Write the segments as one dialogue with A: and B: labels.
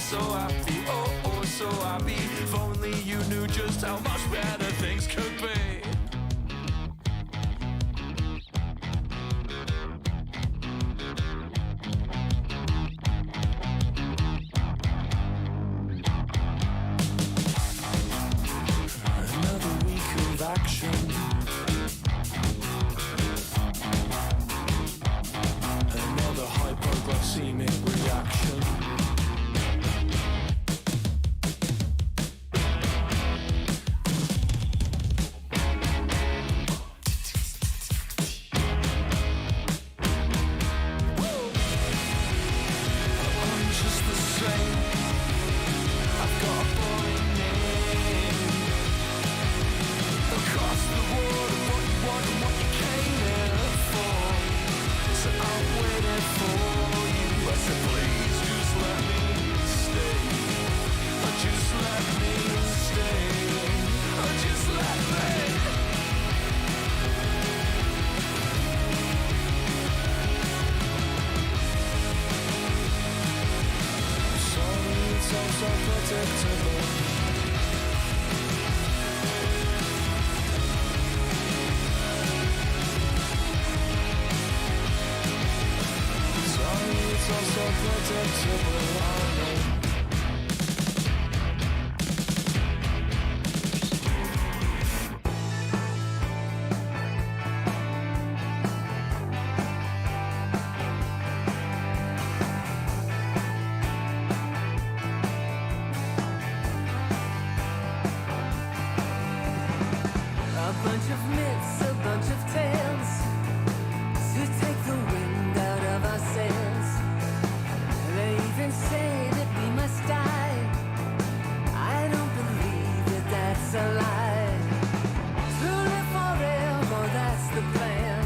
A: so happy, oh, oh, so happy. If only you knew just how much better things could be. Another week of action. Another hypoglycemic reaction. I'm just the same. I've got a boring name. Across the water, what you want and what you came here for. So I'm waiting for you. I said, please just let me stay. Just let me stay. Just let me. Sorry, it's all so predictable. Sorry, it's all so predictable. I know.
B: A bunch of myths, a bunch of tales to take the wind out of our sails. They even say that we must die. I don't believe that that's a lie. To live forever, that's the plan.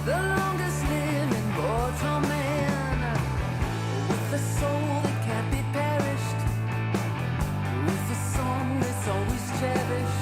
B: The longest living mortal man, with a soul that can't be perished, with a song that's always cherished.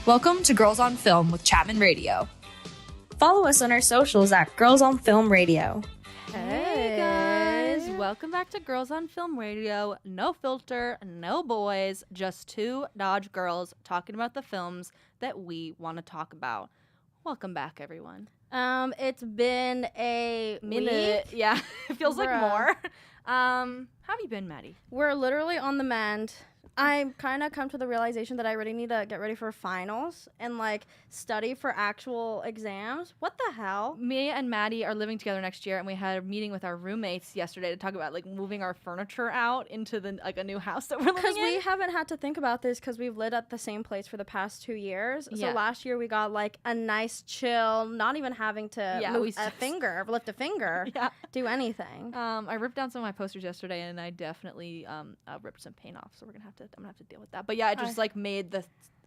C: Welcome to Girls on Film with Chapman Radio.
D: Follow us on our socials at Girls on Film Radio.
E: Hey guys, welcome back to Girls on Film Radio. No filter, no boys, just two Dodge girls talking about the films that we want to talk about. Welcome back, everyone.
D: It's been a
E: Minute.
D: week.
E: Yeah, it feels like
D: Bruh.
E: more. How have you been, Maddie?
D: We're literally on the mend. I kind of come to the realization that I really need to get ready for finals and like study for actual exams. What the hell?
E: Me and Maddie are living together next year, and we had a meeting with our roommates yesterday to talk about like moving our furniture out into the like a new house that we're living
D: Because
E: in.
D: we haven't had to think about this because we've lived at the same place for the past 2 years.
E: Yeah.
D: So last year we got like a nice lift a finger,
E: Yeah.
D: do anything.
E: I ripped down some of my posters yesterday, and I definitely ripped some paint off. So I'm gonna have to deal with that. But yeah, it just like made the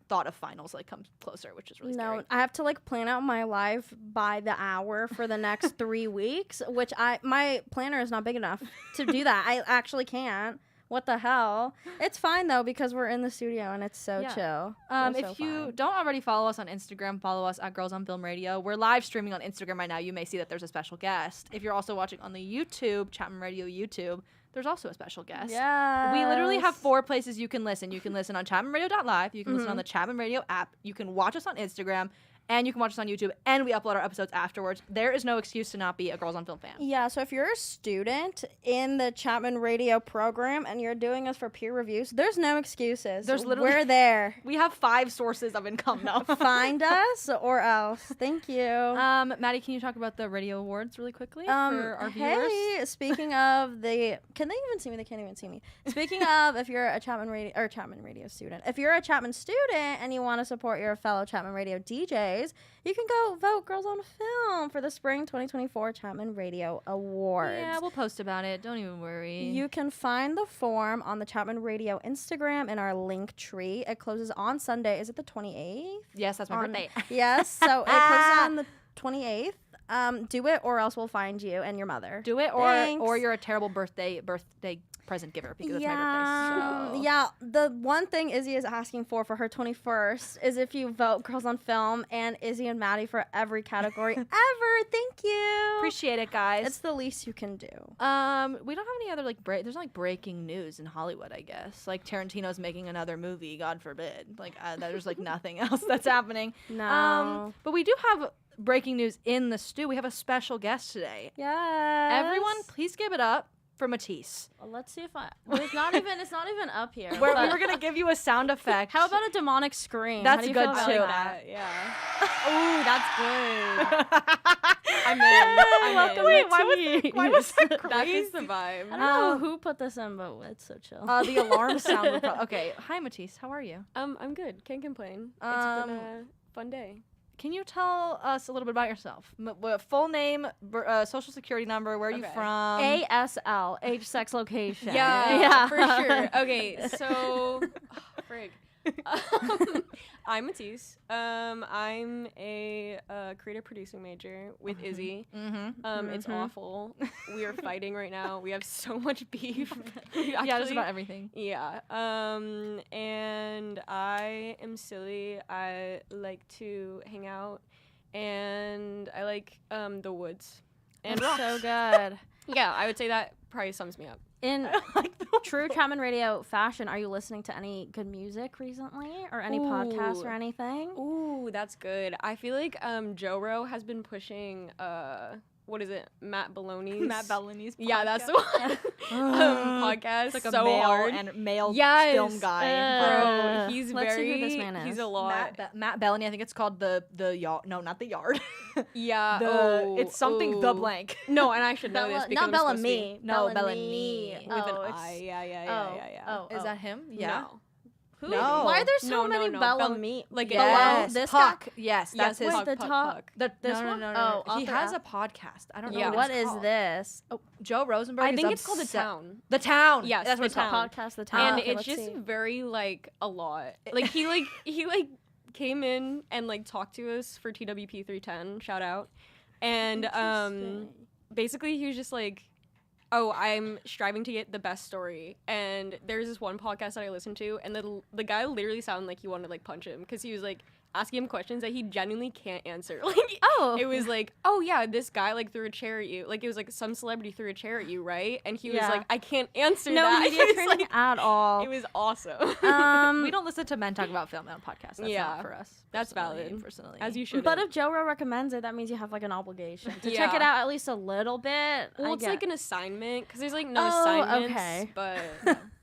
E: thought of finals like come closer, which is really scary.
D: No, I have to like plan out my life by the hour for the next 3 weeks, which my planner is not big enough to do that. I actually can't. What the hell? It's fine though because we're in the studio and it's so chill.
E: If you don't already follow us on Instagram, follow us at Girls on Film Radio. We're live streaming on Instagram right now. You may see that there's a special guest. If you're also watching on the YouTube, Chapman Radio YouTube, there's also a special guest.
D: Yeah.
E: We literally have 4 places you can listen. You can listen on chapmanradio.live. You can listen on the Chapman Radio app. You can watch us on Instagram. And you can watch us on YouTube, and we upload our episodes afterwards. There is no excuse to not be a Girls on Film fan.
D: Yeah, so if you're a student in the Chapman Radio program and you're doing us for peer reviews, there's no excuses. We're there.
E: We have 5 sources of income now.
D: Find us or else. Thank you.
E: Maddie, can you talk about the radio awards really quickly for our viewers?
D: Hey, speaking of can they even see me? They can't even see me. Speaking of, if you're a Chapman Radio student, if you're a Chapman student and you want to support your fellow Chapman Radio DJs, you can go vote Girls on Film for the Spring 2024 Chapman Radio Awards.
E: Yeah, we'll post about it. Don't even worry.
D: You can find the form on the Chapman Radio Instagram in our link tree. It closes on Sunday. Is it the 28th?
E: Yes, that's my birthday.
D: Yes, so it closes on the 28th. Do it or else we'll find you and your mother.
E: Do it or you're a terrible birthday present giver because it's my birthday. So.
D: Yeah, the one thing Izzy is asking for her 21st is if you vote Girls on Film and Izzy and Maddie for every category ever. Thank you.
E: Appreciate it, guys.
D: It's the least you can do.
E: We don't have any other there's no breaking news in Hollywood, I guess. Like Tarantino's making another movie, God forbid. There's nothing else that's happening.
D: No.
E: But we do have breaking news in the stew. We have a special guest today.
D: Yes.
E: Everyone, please give it up for Matisse.
D: Well, let's see if it's not even up here.
E: We were gonna give you a sound effect.
D: How about a demonic scream?
E: That's
D: How do you
E: good
D: feel about
E: too.
D: that?
F: Yeah. Ooh, that's good. I'm in.
E: Welcome. Wait, why was that crazy?
F: That is the vibe.
D: I don't know who put this in, but it's so chill.
E: The alarm sound. Okay. Hi, Matisse. How are you?
F: I'm good. Can't complain. It's been a fun day.
E: Can you tell us a little bit about yourself? Full name, social security number, where are you from?
D: ASL, age, sex, location.
F: Yeah, for sure. Okay, so, frig. I'm Matisse. I'm a creative producing major with Izzy. It's awful. We are fighting right now. We have so much beef.
E: Yeah, just about everything.
F: Yeah. And I am silly. I like to hang out, and I like the woods. And
D: so good.
F: Yeah, I would say that probably sums me up.
D: In true Chapman Radio fashion, are you listening to any good music recently, or any podcasts or anything?
F: Ooh, that's good. I feel like Joe has been pushing what is it? Matt Belloni's podcast. Yeah, that's the one. Podcast.
E: It's like a
F: so
E: male
F: hard.
E: and male
F: Yes.
E: film guy.
F: Bro, he's
D: Let's see
F: very.
D: who this man is.
F: He's a lot.
E: Matt Bellany. I think it's called the yard. No, not the yard.
F: Yeah.
E: It's something the blank.
F: No, and I should know this because
D: not
F: I'm supposed to be
D: Bellamy.
E: No,
D: Bellamy.
E: Bellamy.
F: with an
D: Oh,
F: I. Yeah.
E: Is that him? Yeah.
F: No.
D: Who?
E: No.
D: Why are there so
F: No,
D: many
F: no.
D: Bellamy?
F: Like
E: Yes.
D: This
E: Puck.
D: guy?
E: Yes, that's his.
D: Wait, the top.
E: This
D: This
E: no,
D: one?
E: No.
D: Oh,
E: He
D: author
E: has
D: app.
E: a podcast. I don't know
F: Yeah.
E: what
D: What
E: it's
D: is
E: called.
D: this? Oh,
E: Joe Rosenberg.
F: I
E: is
F: think it's called The
E: obsessed-
F: Town.
E: The Town.
F: Yes,
E: that's
F: The
E: what it's called.
D: podcast, the town.
F: And
D: Okay,
F: it's
D: let's
F: just
D: see.
F: very a lot. He came in and talked to us for TWP 310. Shout out. And
D: Interesting.
F: basically he was just oh, I'm striving to get the best story. And there's this one podcast that I listened to, and the guy literally sounded like you wanted to punch him because he was asking him questions that he genuinely can't answer. Like,
D: Oh.
F: it was like, oh yeah, this guy like threw a chair at you. Like, it was like some celebrity threw a chair at you, right? And he was
D: Yeah.
F: like, I can't answer
D: No
F: that.
D: media
F: It was,
D: training
F: like,
D: at all.
F: it was awesome.
E: We don't listen to men talk about film on podcasts. That's
F: Yeah.
E: not for us.
F: That's
E: personally-
F: valid.
E: Personally.
F: As you should.
D: But if Joe Rogan recommends it, that means you have like an obligation to check
F: Yeah.
D: it out at least a little bit.
F: well,
D: I
F: it's
D: get-
F: like an assignment because there's like no
D: Oh,
F: assignments.
D: okay.
F: But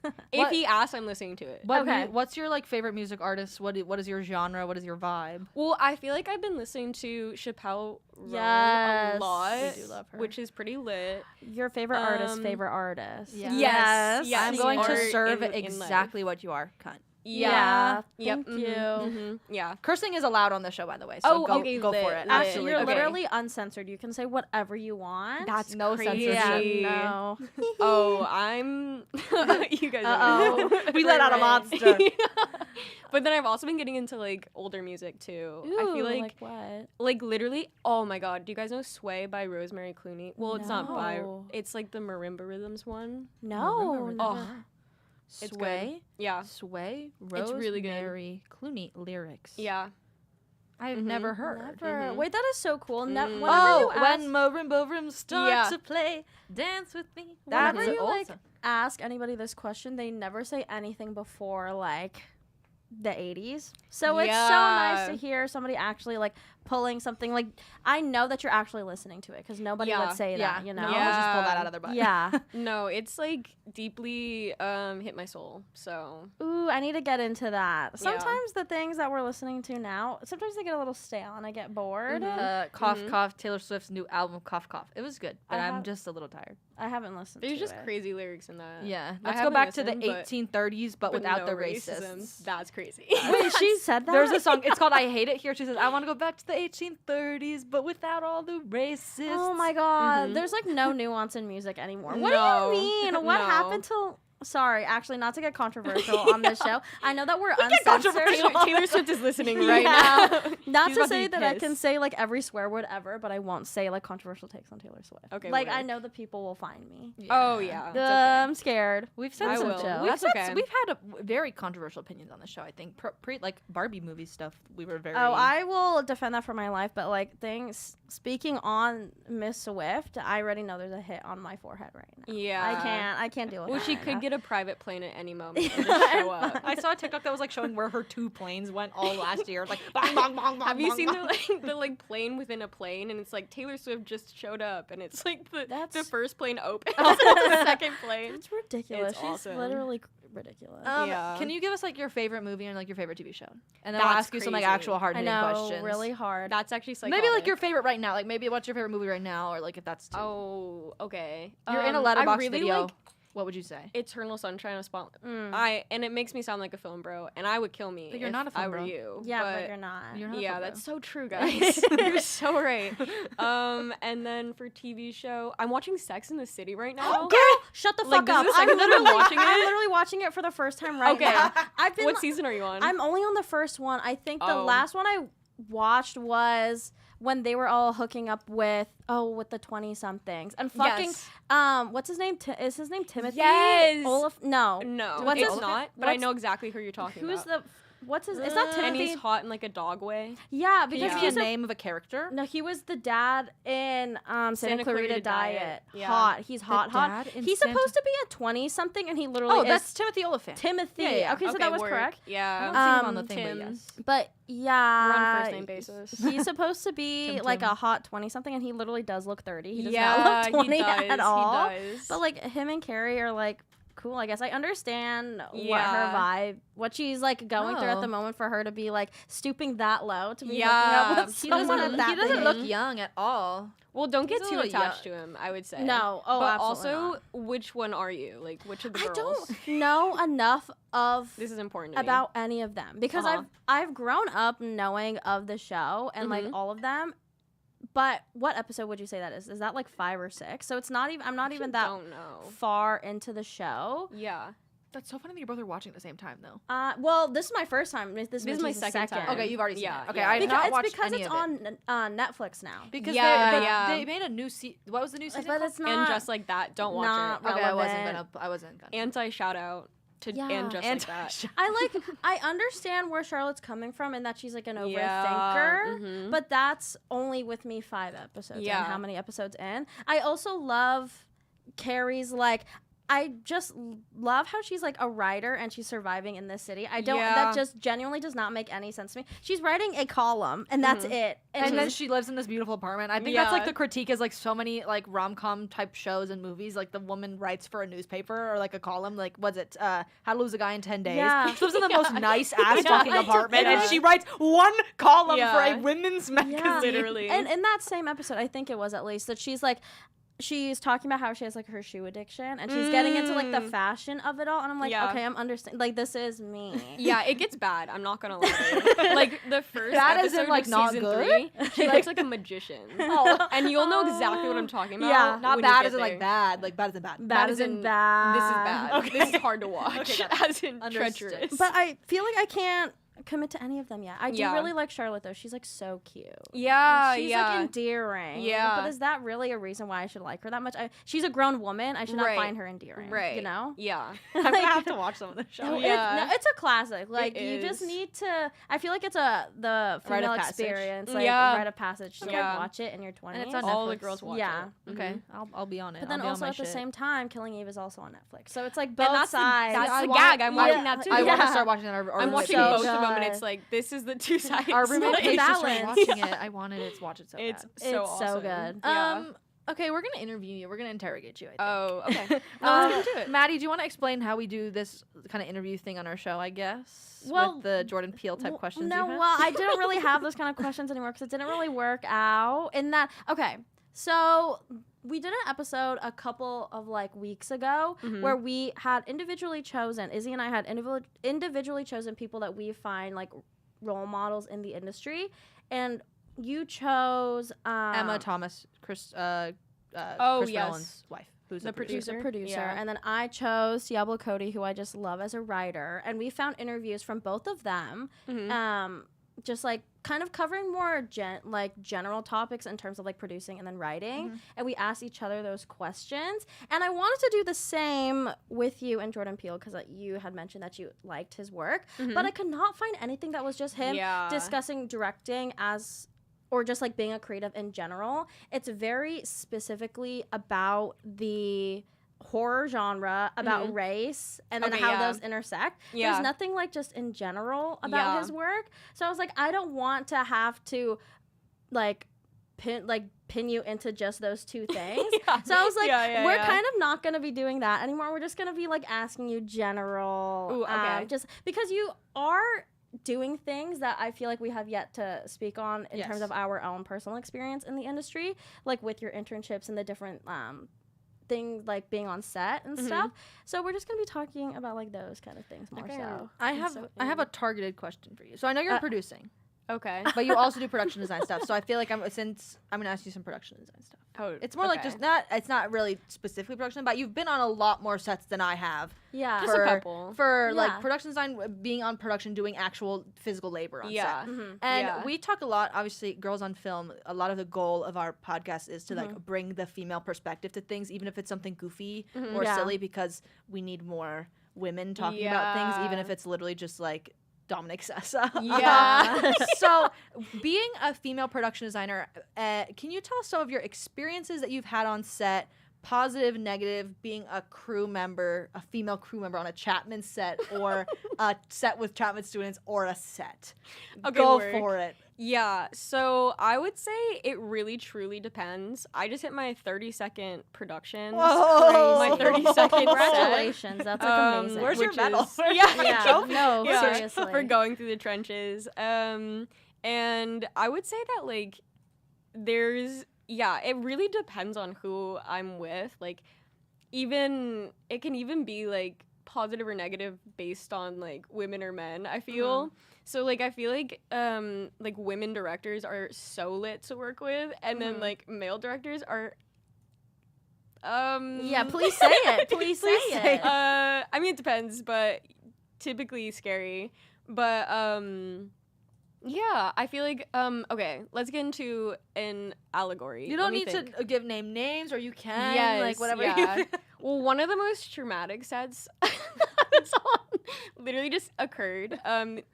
E: What-
F: if he asks, I'm listening to it.
D: Okay.
E: What's your like favorite music artist? What is your genre? What is your vibe?
F: Well, I feel like I've been listening to Chappelle Roan
D: Yes.
F: a lot,
D: We do love her.
F: which is pretty lit.
D: Your favorite artist,
F: Um,
D: favorite artist.
E: Yeah.
F: Yes.
D: Yes.
E: I'm
F: the
E: going to
F: art
E: serve
F: in life.
E: exactly what you are, cunt.
D: Yeah.
F: Yep.
D: Thank you.
F: Yeah.
E: Cursing is allowed on the show, by the way. So
F: Oh,
E: go,
F: okay,
E: go for
F: lit,
E: it.
F: lit.
D: Actually,
E: Absolutely.
D: you're
F: Okay.
D: literally uncensored. You can say whatever you want.
F: That's
E: No
F: crazy.
E: censorship.
D: yeah, no.
F: Oh, I'm. You guys.
D: Uh-oh.
F: Are
E: We let out a
D: Right.
E: monster.
F: But then I've also been getting into like older music too. I feel
D: Ooh,
F: like
D: what?
F: literally. Oh my god, do you guys know "Sway" by Rosemary Clooney? Well, it's not by.
D: No.
F: It's like the marimba rhythms one.
D: No.
F: Oh,
D: never.
F: It's
E: Sway,
F: yeah,
E: Sway,
F: It's really good.
E: Rosemary Clooney lyrics.
F: yeah.
E: I've never heard.
D: Never. Wait, that is so cool. Whenever
E: Oh,
D: you ask,
E: when marimba rhythms start
F: Yeah.
E: to play, dance with me.
D: whenever
E: That's
D: you like
E: awesome.
D: ask anybody this question, they never say anything before like the 80s. So it's so nice
F: Yeah.
D: to hear somebody actually like pulling something like I know that you're actually listening to it because nobody
F: Yeah.
D: would say
E: Yeah,
D: that, you know.
E: no one would just pull that out of their butt.
D: Yeah.
F: No, it's like deeply hit my soul. So
D: Ooh, I need to get into that.
F: Yeah.
D: Sometimes the things that we're listening to now, sometimes they get a little stale and I get bored.
E: Cough, cough. Taylor Swift's new album, Cough, Cough. It was good, but
D: I
E: I'm
D: have-
E: just a little tired.
D: I haven't listened
F: there's
D: to
F: just
D: it.
F: crazy lyrics in that.
E: Yeah,
F: I
E: let's go
F: haven't
E: back to the
F: listened, but-
E: 1830s, but without
F: no
E: the
F: racism.
E: racists.
F: That's crazy.
D: Wait, she said that?
E: There's a song. It's called "I Hate It Here." She says, "I want to go back to the 1830s, but without all the racists."
D: Oh my god, there's like no nuance in music anymore. What
F: No.
D: do you mean? What
F: No.
D: happened to? Sorry, actually, not to get controversial on this show. I know that we're uncensored.
F: Taylor Swift is listening right
D: Yeah.
F: now.
D: Not
F: She's
D: to
F: about
D: say
F: be
D: that I can
F: pissed.
D: say like every swear word ever, but I won't say like controversial takes on Taylor Swift.
F: Okay,
D: Like I
F: work.
D: know the people will find me.
F: Oh yeah.
E: It's okay.
D: I'm scared.
E: We've said
F: I
E: some
F: will.
E: We've,
F: That's
E: said
F: okay.
E: we've had very controversial opinions on the show. I think pre like Barbie movie stuff. We were very.
D: Oh, I will defend that for my life, but like things speaking on Miss Swift, I already know there's a hit on my forehead right now.
F: Yeah.
D: I can't deal with
F: Well,
D: that
F: she
D: right
F: could
D: now.
F: get a private plane at any moment and just show up.
E: I saw a TikTok that was like showing where her 2 planes went all last year. Like, bong, bong, bong, bong,
F: Have you
E: bong,
F: seen
E: bong.
F: the plane within a plane, and it's like Taylor Swift just showed up, and it's like the
D: That's-
F: first plane opens, the second plane.
D: It's ridiculous.
F: It's
D: She's
F: awesome.
D: literally ridiculous.
F: Yeah.
E: Can you give us like your favorite movie and like your favorite TV show? And then I'll
F: That's
E: ask you some like
F: crazy.
E: actual hard
D: I
E: hitting
D: know,
E: questions.
D: really hard.
F: That's actually psychotic.
E: Maybe like your favorite right now. Like maybe what's your favorite movie right now, or like if that's too.
F: Oh, okay.
E: You're in a
F: I
E: letterbox
F: really
E: video.
F: like
E: What would you say?
F: Eternal Sunshine of Spotlight.
D: Mm.
F: And it makes me sound like a film bro, and I would kill me.
E: But you're
F: if
E: not a film
F: I were
E: bro.
F: you.
D: Yeah, but you're not.
E: You're not a
F: Yeah,
E: film
F: that's
E: bro.
F: so true, guys. You're so right. And then for TV show, I'm watching Sex in the City right now.
D: Girl, shut the
F: Like,
D: fuck
F: this
D: up.
F: is the
D: I'm
F: second time I'm
D: literally
F: watching
D: I'm
F: it?
D: literally watching it for the first time right
F: Okay.
D: now. I've been
F: What season are you on?
D: I'm only on the first one. I think the
F: Oh.
D: last one I watched was when they were all hooking up with the 20 somethings and fucking
F: Yes.
D: what's his name? Is his name Timothy?
F: Yes.
D: Olaf? No.
F: No,
D: What's
F: it's
D: his-
F: not. But I
D: what's-
F: know exactly who you're talking
D: Who's
F: about.
D: the what's his? It's not
F: And
D: Timothy.
F: he's hot in like a dog way.
D: Yeah,
E: Can you
D: because
E: give me
D: he's
E: a
D: a
E: name of a character?
D: no, he was the dad in Santa Clarita Diet.
F: Yeah.
D: Hot. He's hot.
E: dad in
D: He's
E: Santa-
D: supposed to be a 20 something, and he literally
E: Oh,
D: is
E: that's Timothy Oliphant.
D: Timothy.
E: Yeah, yeah.
D: Okay, so that was
F: work.
D: correct.
E: I
F: Yeah.
E: don't see him on the
D: Um,
E: thing,
F: Tim.
E: but yes.
D: But yeah,
F: We're on first name basis.
D: He's supposed to be
E: Tim
D: like
E: Tim.
D: a hot 20 something, and he literally does look 30. He does
F: Yeah,
D: not
F: he
D: look 20
F: does,
D: at all.
F: he does.
D: But like him and Carrie are like cool. I guess I understand what her
F: Yeah.
D: vibe, what she's like going through at
E: Oh.
D: the moment for her to be like stooping that low to be
F: Yeah,
D: hooking up with
F: he
D: someone
F: doesn't-
D: at that
E: he doesn't
D: age.
E: look young at all.
F: Well, don't
E: He's
F: get
E: a
F: too
E: little
F: attached
E: young.
F: to him, I would say.
D: No. Oh,
F: but
D: absolutely
F: also,
D: not.
F: which one are you? Like, which of the
D: I
F: girls?
D: don't know enough of
F: This is important to me.
D: about any of them because
F: Uh-huh.
D: I've grown up knowing of the show and like
F: Mhm.
D: all of them. But what episode would you say that is? Is that like 5 or 6? So it's not even. I'm not even that
F: don't know.
D: far into the show.
F: Yeah.
E: That's so funny that you both are watching at the same time, though.
D: Well, this is my first time. This
F: is my
D: Matisse'
F: second time.
E: Okay, you've already seen
F: Yeah,
E: it. Okay,
F: yeah.
E: I've
D: Because
E: not
D: it's
E: watched
D: because
E: any
D: it's
E: of it.
D: on Netflix now.
E: Because
F: Yeah.
E: they made a new what was the new season?
D: But
E: called?
D: it's not.
F: And just like that, don't watch
D: not
F: it.
E: Okay,
D: relevant.
E: I wasn't gonna.
F: Anti shout out. and just like that.
D: I understand where Charlotte's coming from and that she's like an overthinker,
F: Yeah,
D: but that's only with me 5 episodes in. How many episodes in? I also love Carrie's like, I just love how she's like a writer and she's surviving in this city. That just genuinely does not make any sense to me. She's writing a column and that's it.
E: And then she lives in this beautiful apartment. I think that's like the critique is like so many like rom-com type shows and movies. Like the woman writes for a newspaper or like a column. Like what's it? How to Lose a Guy in 10 Days.
D: Yeah.
E: She lives in the most nice ass fucking apartment and she writes one column for a women's magazine.
D: Yeah.
F: Literally.
D: And in that same episode, I think it was at least, that she's like, she's talking about how she has like her shoe addiction and she's getting into like the fashion of it all, and I'm like, okay, I'm understanding, like this is me.
F: Yeah, it gets bad, I'm not gonna lie. Like the first
E: Bad
F: episode
E: isn't, like,
F: of
E: not
F: season
E: good?
F: 3, she looks like a magician. And you'll know exactly what I'm talking about.
D: Yeah.
E: Not
F: when you
E: bad
F: get
E: isn't like
F: there.
E: bad. Like bad isn't bad.
D: Bad
F: as
D: isn't
F: in,
D: bad.
F: This is bad.
E: Okay.
F: This is hard to watch. As in
E: Understood.
F: treacherous.
D: But I feel like I can't commit to any of them yet. I do
F: Yeah.
D: really like Charlotte though. She's like so cute.
F: yeah,
D: She's like endearing.
F: Yeah.
D: But is that really a reason why I should like her that much? She's a grown woman. I should not
F: Right.
D: find her endearing.
F: Right.
D: You know?
F: Yeah.
E: I'm gonna have to watch some of the show.
D: No,
F: Yeah.
D: it's a classic. Like
F: It
D: you just
F: is.
D: need to. I feel like it's the
E: Rite of
D: female
E: passage.
D: experience, like
F: Yeah.
D: rite of passage. To
F: Yeah.
D: like watch it in your 20s.
E: And it's on
F: All the
E: Netflix.
F: girls watch
D: Yeah.
F: it.
E: Okay, I'll be on it.
D: But then
E: I'll be on
D: also
E: my
D: at the
E: shit.
D: same time, Killing Eve is also on Netflix. So it's like both
F: And that's
D: sides.
F: that's
E: I
F: the
E: want-
F: gag. I'm
E: yeah.
F: watching that too.
E: I want to
D: Yeah.
E: start watching that.
F: I'm watching
D: so
F: both of them, and
D: good.
F: it's like this is the two sides.
E: Our roommate
D: Like,
E: Paige just
D: balance.
E: started watching it. I wanted to watch it so
F: It's
E: bad.
F: so
D: It's so
F: awesome.
D: good.
F: Yeah.
E: Okay, we're gonna interview you. We're gonna interrogate you. I think.
F: Oh, okay.
E: Let's
F: get into it.
E: Maddie, do you want to explain how we do this kind of interview thing on our show? I guess.
D: Well,
E: with the Jordan Peele type questions.
D: No,
E: you have?
D: well, I didn't really have those kind of questions anymore because it didn't really work out. In that, okay, so we did an episode a couple of like weeks ago where we had individually chosen. Izzy and I had individually chosen people that we find like role models in the industry, and you chose
E: Emma Thomas, Chris
F: Oh,
E: Chris
F: yes.
E: Nolan's wife, who's
F: The
E: a producer.
D: She's a producer.
F: Yeah.
D: And then I chose Diablo Cody, who I just love as a writer. And we found interviews from both of them, just like kind of covering more general topics in terms of like producing and then writing. And we asked each other those questions. And I wanted to do the same with you and Jordan Peele because you had mentioned that you liked his work. But I could not find anything that was just him
F: Yeah.
D: discussing directing or just like being a creative in general. It's very specifically about the horror genre, about race, and then
F: Okay,
D: how
F: yeah.
D: those intersect.
F: Yeah.
D: There's nothing like just in general about
F: Yeah.
D: his work. So I was like, I don't want to have to like pin you into just those two things.
F: Yeah.
D: So I was like,
F: Yeah,
D: we're
F: yeah.
D: kind of not going to be doing that anymore. We're just going to be like asking you general,
F: Ooh, okay.
D: just because you are doing things that I feel like we have yet to speak on in
E: Yes.
D: terms of our own personal experience in the industry, like with your internships and the different things like being on set and stuff. So we're just gonna be talking about like those kind of things more so.
E: I have a targeted question for you. So I know you're producing,
F: Okay.
E: but you also do production design stuff. So I feel like I'm gonna ask you some production design stuff.
F: Oh,
E: It's more like just it's not really specifically production, but you've been on a lot more sets than I have.
D: Yeah.
F: Just a couple.
E: For
D: Yeah.
E: like production design, being on production, doing actual physical labor on
F: Yeah.
E: set. And
F: Yeah.
E: we talk a lot, obviously, Girls on Film, a lot of the goal of our podcast is to like bring the female perspective to things, even if it's something goofy or
D: Yeah.
E: silly, because we need more women talking about things, even
F: Yeah.
E: if it's literally just like Dominic Sessa.
F: Yeah.
E: So, being a female production designer, can you tell us some of your experiences that you've had on set, positive, negative, being a crew member, a female crew member on a Chapman set, or a set with Chapman students, or a set?
F: Okay,
E: Go
F: word.
E: for it.
F: Yeah, so I would say it really truly depends. I just hit my 30-second production.
E: Whoa.
F: My 30-second set.
D: Congratulations. That's like amazing.
E: Where's your
F: which
E: medal?
F: is- Yeah,
D: yeah. No,
F: yeah,
D: seriously.
F: for going through the trenches. And I would say that like it really depends on who I'm with. Like it can even be like positive or negative based on like women or men, I feel. So like I feel like women directors are so lit to work with, and then like male directors are
D: Yeah, please say it. Please say it.
F: I mean, it depends, but typically scary. But yeah, I feel like okay, let's get into an allegory.
E: You don't need to give names, or you can,
F: Yes,
E: like whatever.
F: yeah. Well, one of the most traumatic sets this one literally just occurred.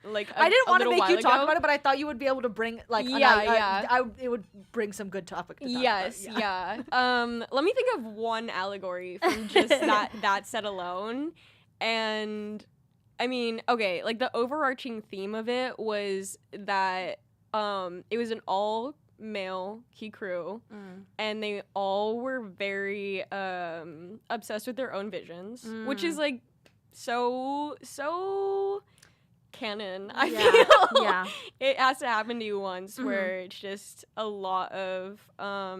F: Like
G: I didn't want to make you talk
F: ago.
G: about it, but I thought you would be able to bring like it would bring some good topic to talk
F: Yes,
G: about.
F: yeah. Let me think of one allegory from just that set alone. And I mean, okay, like the overarching theme of it was that it was an all male key crew and they all were very obsessed with their own visions, which is like so canon. I feel
D: Yeah.
F: it has to happen to you once where it's just a lot of
D: A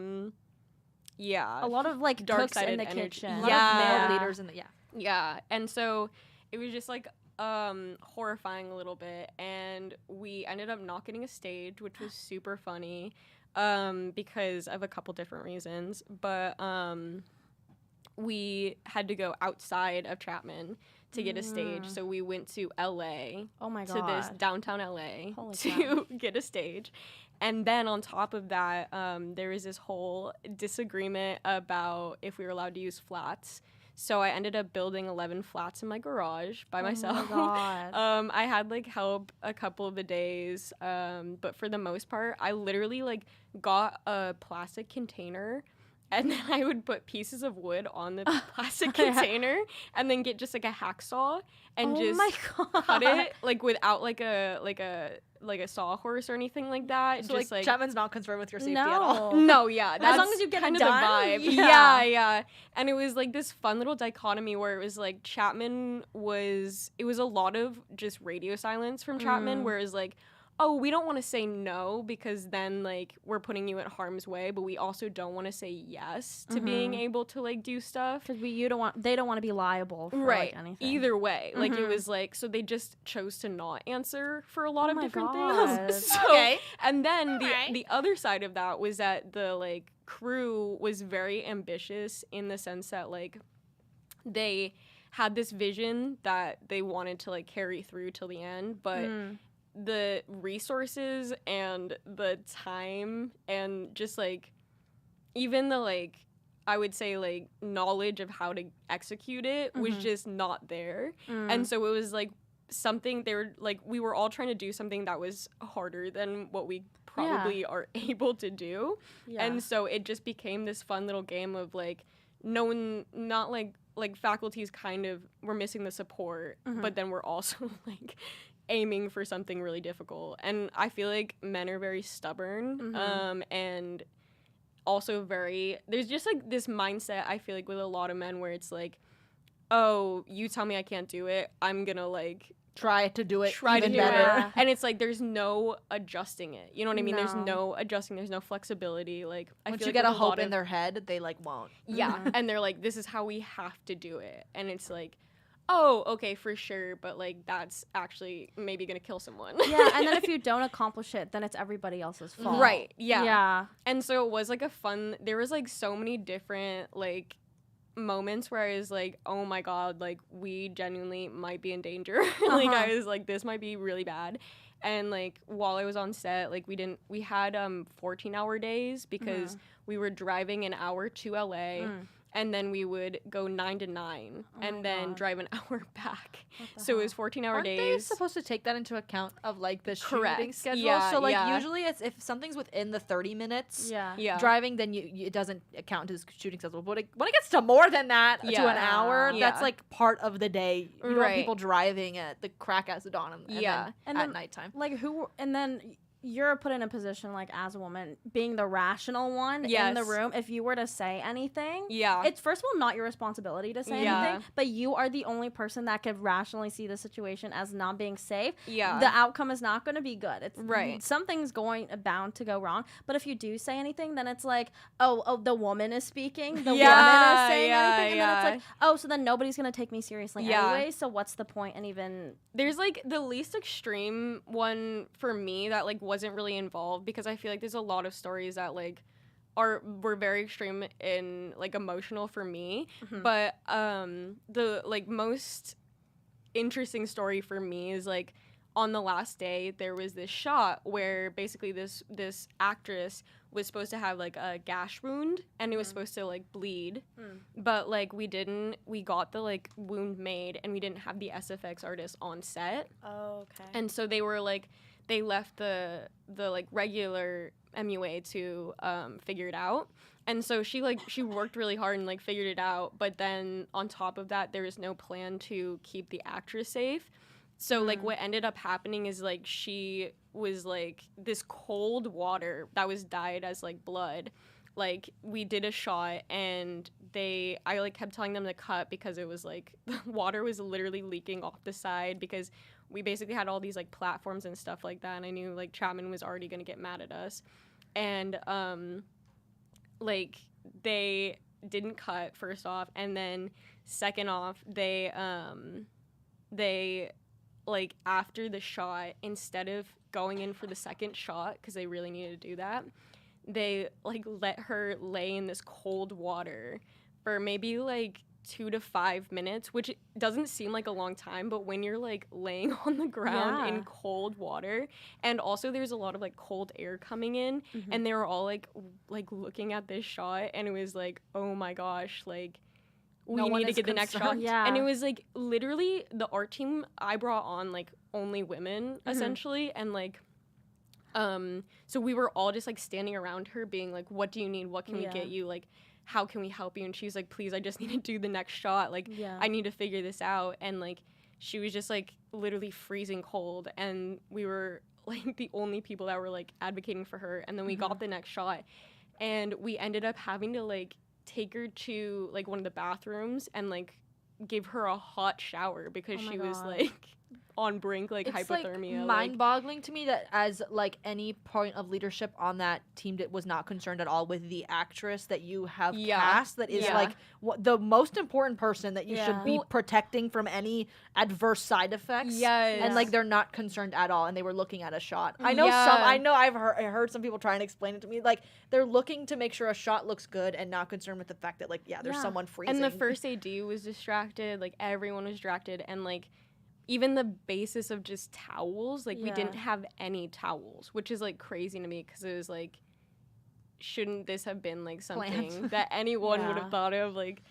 D: lot of like cooks in
F: dark-sided
D: the
F: energy.
D: kitchen.
G: A lot
F: Yeah.
G: of
D: Yeah.
G: male leaders in the
F: Yeah, and so it was just like horrifying a little bit, and we ended up not getting a stage, which was super funny because of a couple different reasons, but we had to go outside of Chapman to get a stage, so we went to LA
D: Oh my god.
F: to this downtown LA
D: Holy
F: to get a stage. And then on top of that, there was this whole disagreement about if we were allowed to use flats. So I ended up building 11 flats in my garage by myself.
D: Oh my god.
F: I had like help a couple of the days, but for the most part, I literally like got a plastic container. And then I would put pieces of wood on the plastic container and then get just like a hacksaw and
D: Oh
F: just
D: my god.
F: cut it like without like a sawhorse or anything like that.
G: So
F: just
G: like Chapman's not concerned with your safety at
D: No.
G: all.
F: no, yeah. That's
D: long as you get it
F: kind of
D: done,
F: the vibe.
D: yeah.
F: Yeah. And it was like this fun little dichotomy where it was like Chapman was, it was a lot of just radio silence from Chapman, where it was like, oh, we don't want to say no because then like we're putting you at harm's way, but we also don't want to say yes to being able to like do stuff.
D: Because they don't want to be liable for like anything.
F: Either way, like it was like, so they just chose to not answer for a lot of
D: my
F: different
D: God.
F: things. So,
G: Okay.
F: and then the other side of that was that the like crew was very ambitious in the sense that like they had this vision that they wanted to like carry through till the end, but the resources and the time and just like even the like I would say like knowledge of how to execute it was just not there. And so it was like something they were like we were all trying to do something that was harder than what we probably are able to do.
D: Yeah.
F: And so it just became this fun little game of like no one not like faculties kind of were missing the support, but then we're also like aiming for something really difficult. And I feel like men are very stubborn and also very there's just like this mindset I feel like with a lot of men where it's like, oh, you tell me I can't do it, I'm gonna like
G: Try to do it
F: try to
G: even
F: do
G: better.
F: it. And it's like there's no adjusting it, you know what I mean? There's
D: No.
F: no adjusting, there's no flexibility. Like I
G: Once
F: feel
G: you
F: like
G: get a
F: with
G: hope
F: lot
G: in
F: of-
G: their head, they like won't.
F: yeah, and they're like, this is how we have to do it. And it's like, oh, okay, for sure, but like that's actually maybe gonna kill someone.
D: Yeah, and then if you don't accomplish it, then it's everybody else's fault.
F: Right, yeah.
D: Yeah.
F: And so it was like a fun, there was like so many different like moments where I was like, oh my god, like we genuinely might be in danger. Like I was like, this might be really bad. And like while I was on set, like we had 14-hour days because we were driving an hour to LA and then we would go 9 to 9 and then drive an hour back. So it was 14-hour
G: Aren't they
F: days.
G: supposed to take that into account of like the
F: Correct.
G: shooting schedule?
F: Yeah,
G: so like
F: yeah.
G: usually it's if something's within the 30 minutes
D: Yeah.
F: Yeah.
G: driving, then it doesn't account to the shooting schedule. But when it gets to more than that, to an hour,
F: Yeah.
G: that's like part of the day. You don't want
F: Right.
G: people driving at the crack as the dawn and
F: Yeah.
G: then
D: And
G: at
D: then,
G: nighttime.
D: Like and then you're put in a position like as a woman being the rational one in the
F: Yes.
D: room. If you were to say anything,
F: Yeah.
D: it's first of all not your responsibility to say
F: Yeah.
D: anything, but you are the only person that could rationally see the situation as not being safe.
F: Yeah.
D: The outcome is not going to be good. It's
F: Right.
D: Something's bound to go wrong. But if you do say anything, then it's like, oh, the woman is speaking. The woman is saying anything, and then it's like, oh, so then nobody's going to take me seriously
F: Yeah.
D: anyway. So what's the point? And even
F: There's like the least extreme one for me that like wasn't really involved because I feel like there's a lot of stories that like were very extreme and like emotional for me. But the like most interesting story for me is like on the last day there was this shot where basically this actress was supposed to have like a gash wound and it was supposed to like bleed, but like we got the like wound made and we didn't have the SFX artist on set.
D: Oh, okay.
F: And so they were like, they left the like regular MUA to figure it out. And so she worked really hard and like figured it out. But then on top of that, there was no plan to keep the actress safe. So like what ended up happening is like she was like this cold water that was dyed as like blood. Like we did a shot and I like kept telling them to cut because it was like the water was literally leaking off the side because we basically had all these like platforms and stuff like that, and I knew like Chapman was already gonna get mad at us. And like they didn't cut, first off, and then second off, they like after the shot, instead of going in for the second shot because they really needed to do that, they like let her lay in this cold water for maybe like 2 to 5 minutes, which doesn't seem like a long time, but when you're like laying on the ground in cold water, and also there's a lot of like cold air coming in, and they were all like looking at this shot, and it was like, oh my gosh, like we need to get the next shot.
D: Yeah.
F: And it was like literally the art team I brought on like only women essentially, and like so we were all just like standing around her being like, what do you need, what can we get you, like how can we help you? And she's like, please, I just need to do the next shot, like I need to figure this out. And like she was just like literally freezing cold, and we were like the only people that were like advocating for her. And then we got the next shot, and we ended up having to like take her to like one of the bathrooms and like give her a hot shower because she was like on brink like
G: It's
F: hypothermia.
G: like mind-boggling to me that as like any point of leadership on that team that was not concerned at all with the actress that you have cast, that is like the most important person that you should be protecting from any adverse side effects. And like they're not concerned at all, and they were looking at a shot. I know I've heard some people try and explain it to me, like they're looking to make sure a shot looks good and not concerned with the fact that like there's someone freezing.
F: And the first AD was distracted, like everyone was distracted, and like even the basis of just towels, like we didn't have any towels, which is like crazy to me because it was like, shouldn't this have been like something that anyone would have thought of? Like,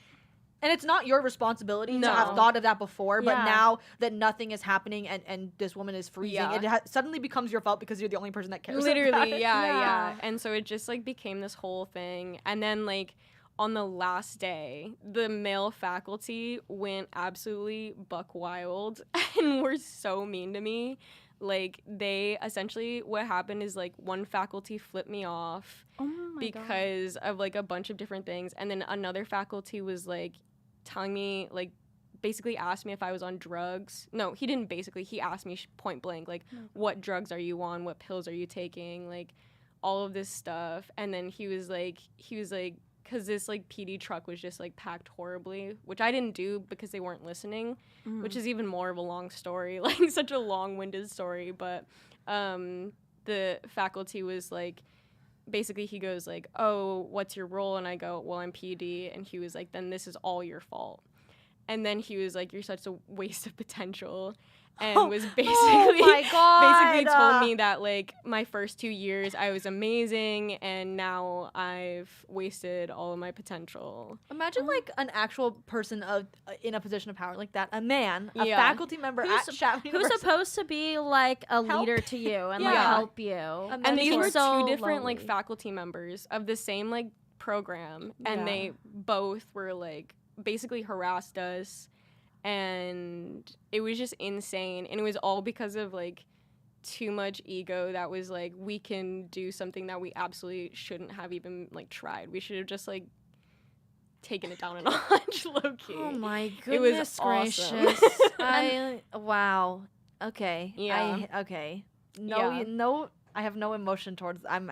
G: and it's not your responsibility to have thought of that before, but now that nothing is happening and this woman is freezing, it suddenly becomes your fault because you're the only person that cares.
F: Literally, yeah. And so it just like became this whole thing, and then like on the last day, the male faculty went absolutely buck wild and were so mean to me. Like, they essentially, what happened is, like, one faculty flipped me off because of, like, a bunch of different things. And then another faculty was, like, telling me, like, basically asked me if I was on drugs. No, he didn't basically. He asked me point blank, like, what drugs are you on? What pills are you taking? Like, all of this stuff. And then he was like, because this like PD truck was just like packed horribly, which I didn't do because they weren't listening, which is even more of a long story, like such a long-winded story. But the faculty was like, basically he goes like, oh, what's your role? And I go, well, I'm PD. And he was like, then this is all your fault. And then he was like, you're such a waste of potential. And was basically basically told me that like my first 2 years I was amazing, and now I've wasted all of my potential.
G: Imagine like an actual person in a position of power like that, a man, a faculty member at Chapman
D: who's supposed to be like a leader to you and like help you.
F: And these were two different like faculty members of the same like program, and they both were like basically harassed us. And it was just insane, and it was all because of like too much ego that was like, we can do something that we absolutely shouldn't have even like tried. We should have just like taken it down a notch, low-key.
G: Oh my goodness,
F: it was
G: gracious. Wow. Okay. Okay. No, I have no emotion towards. That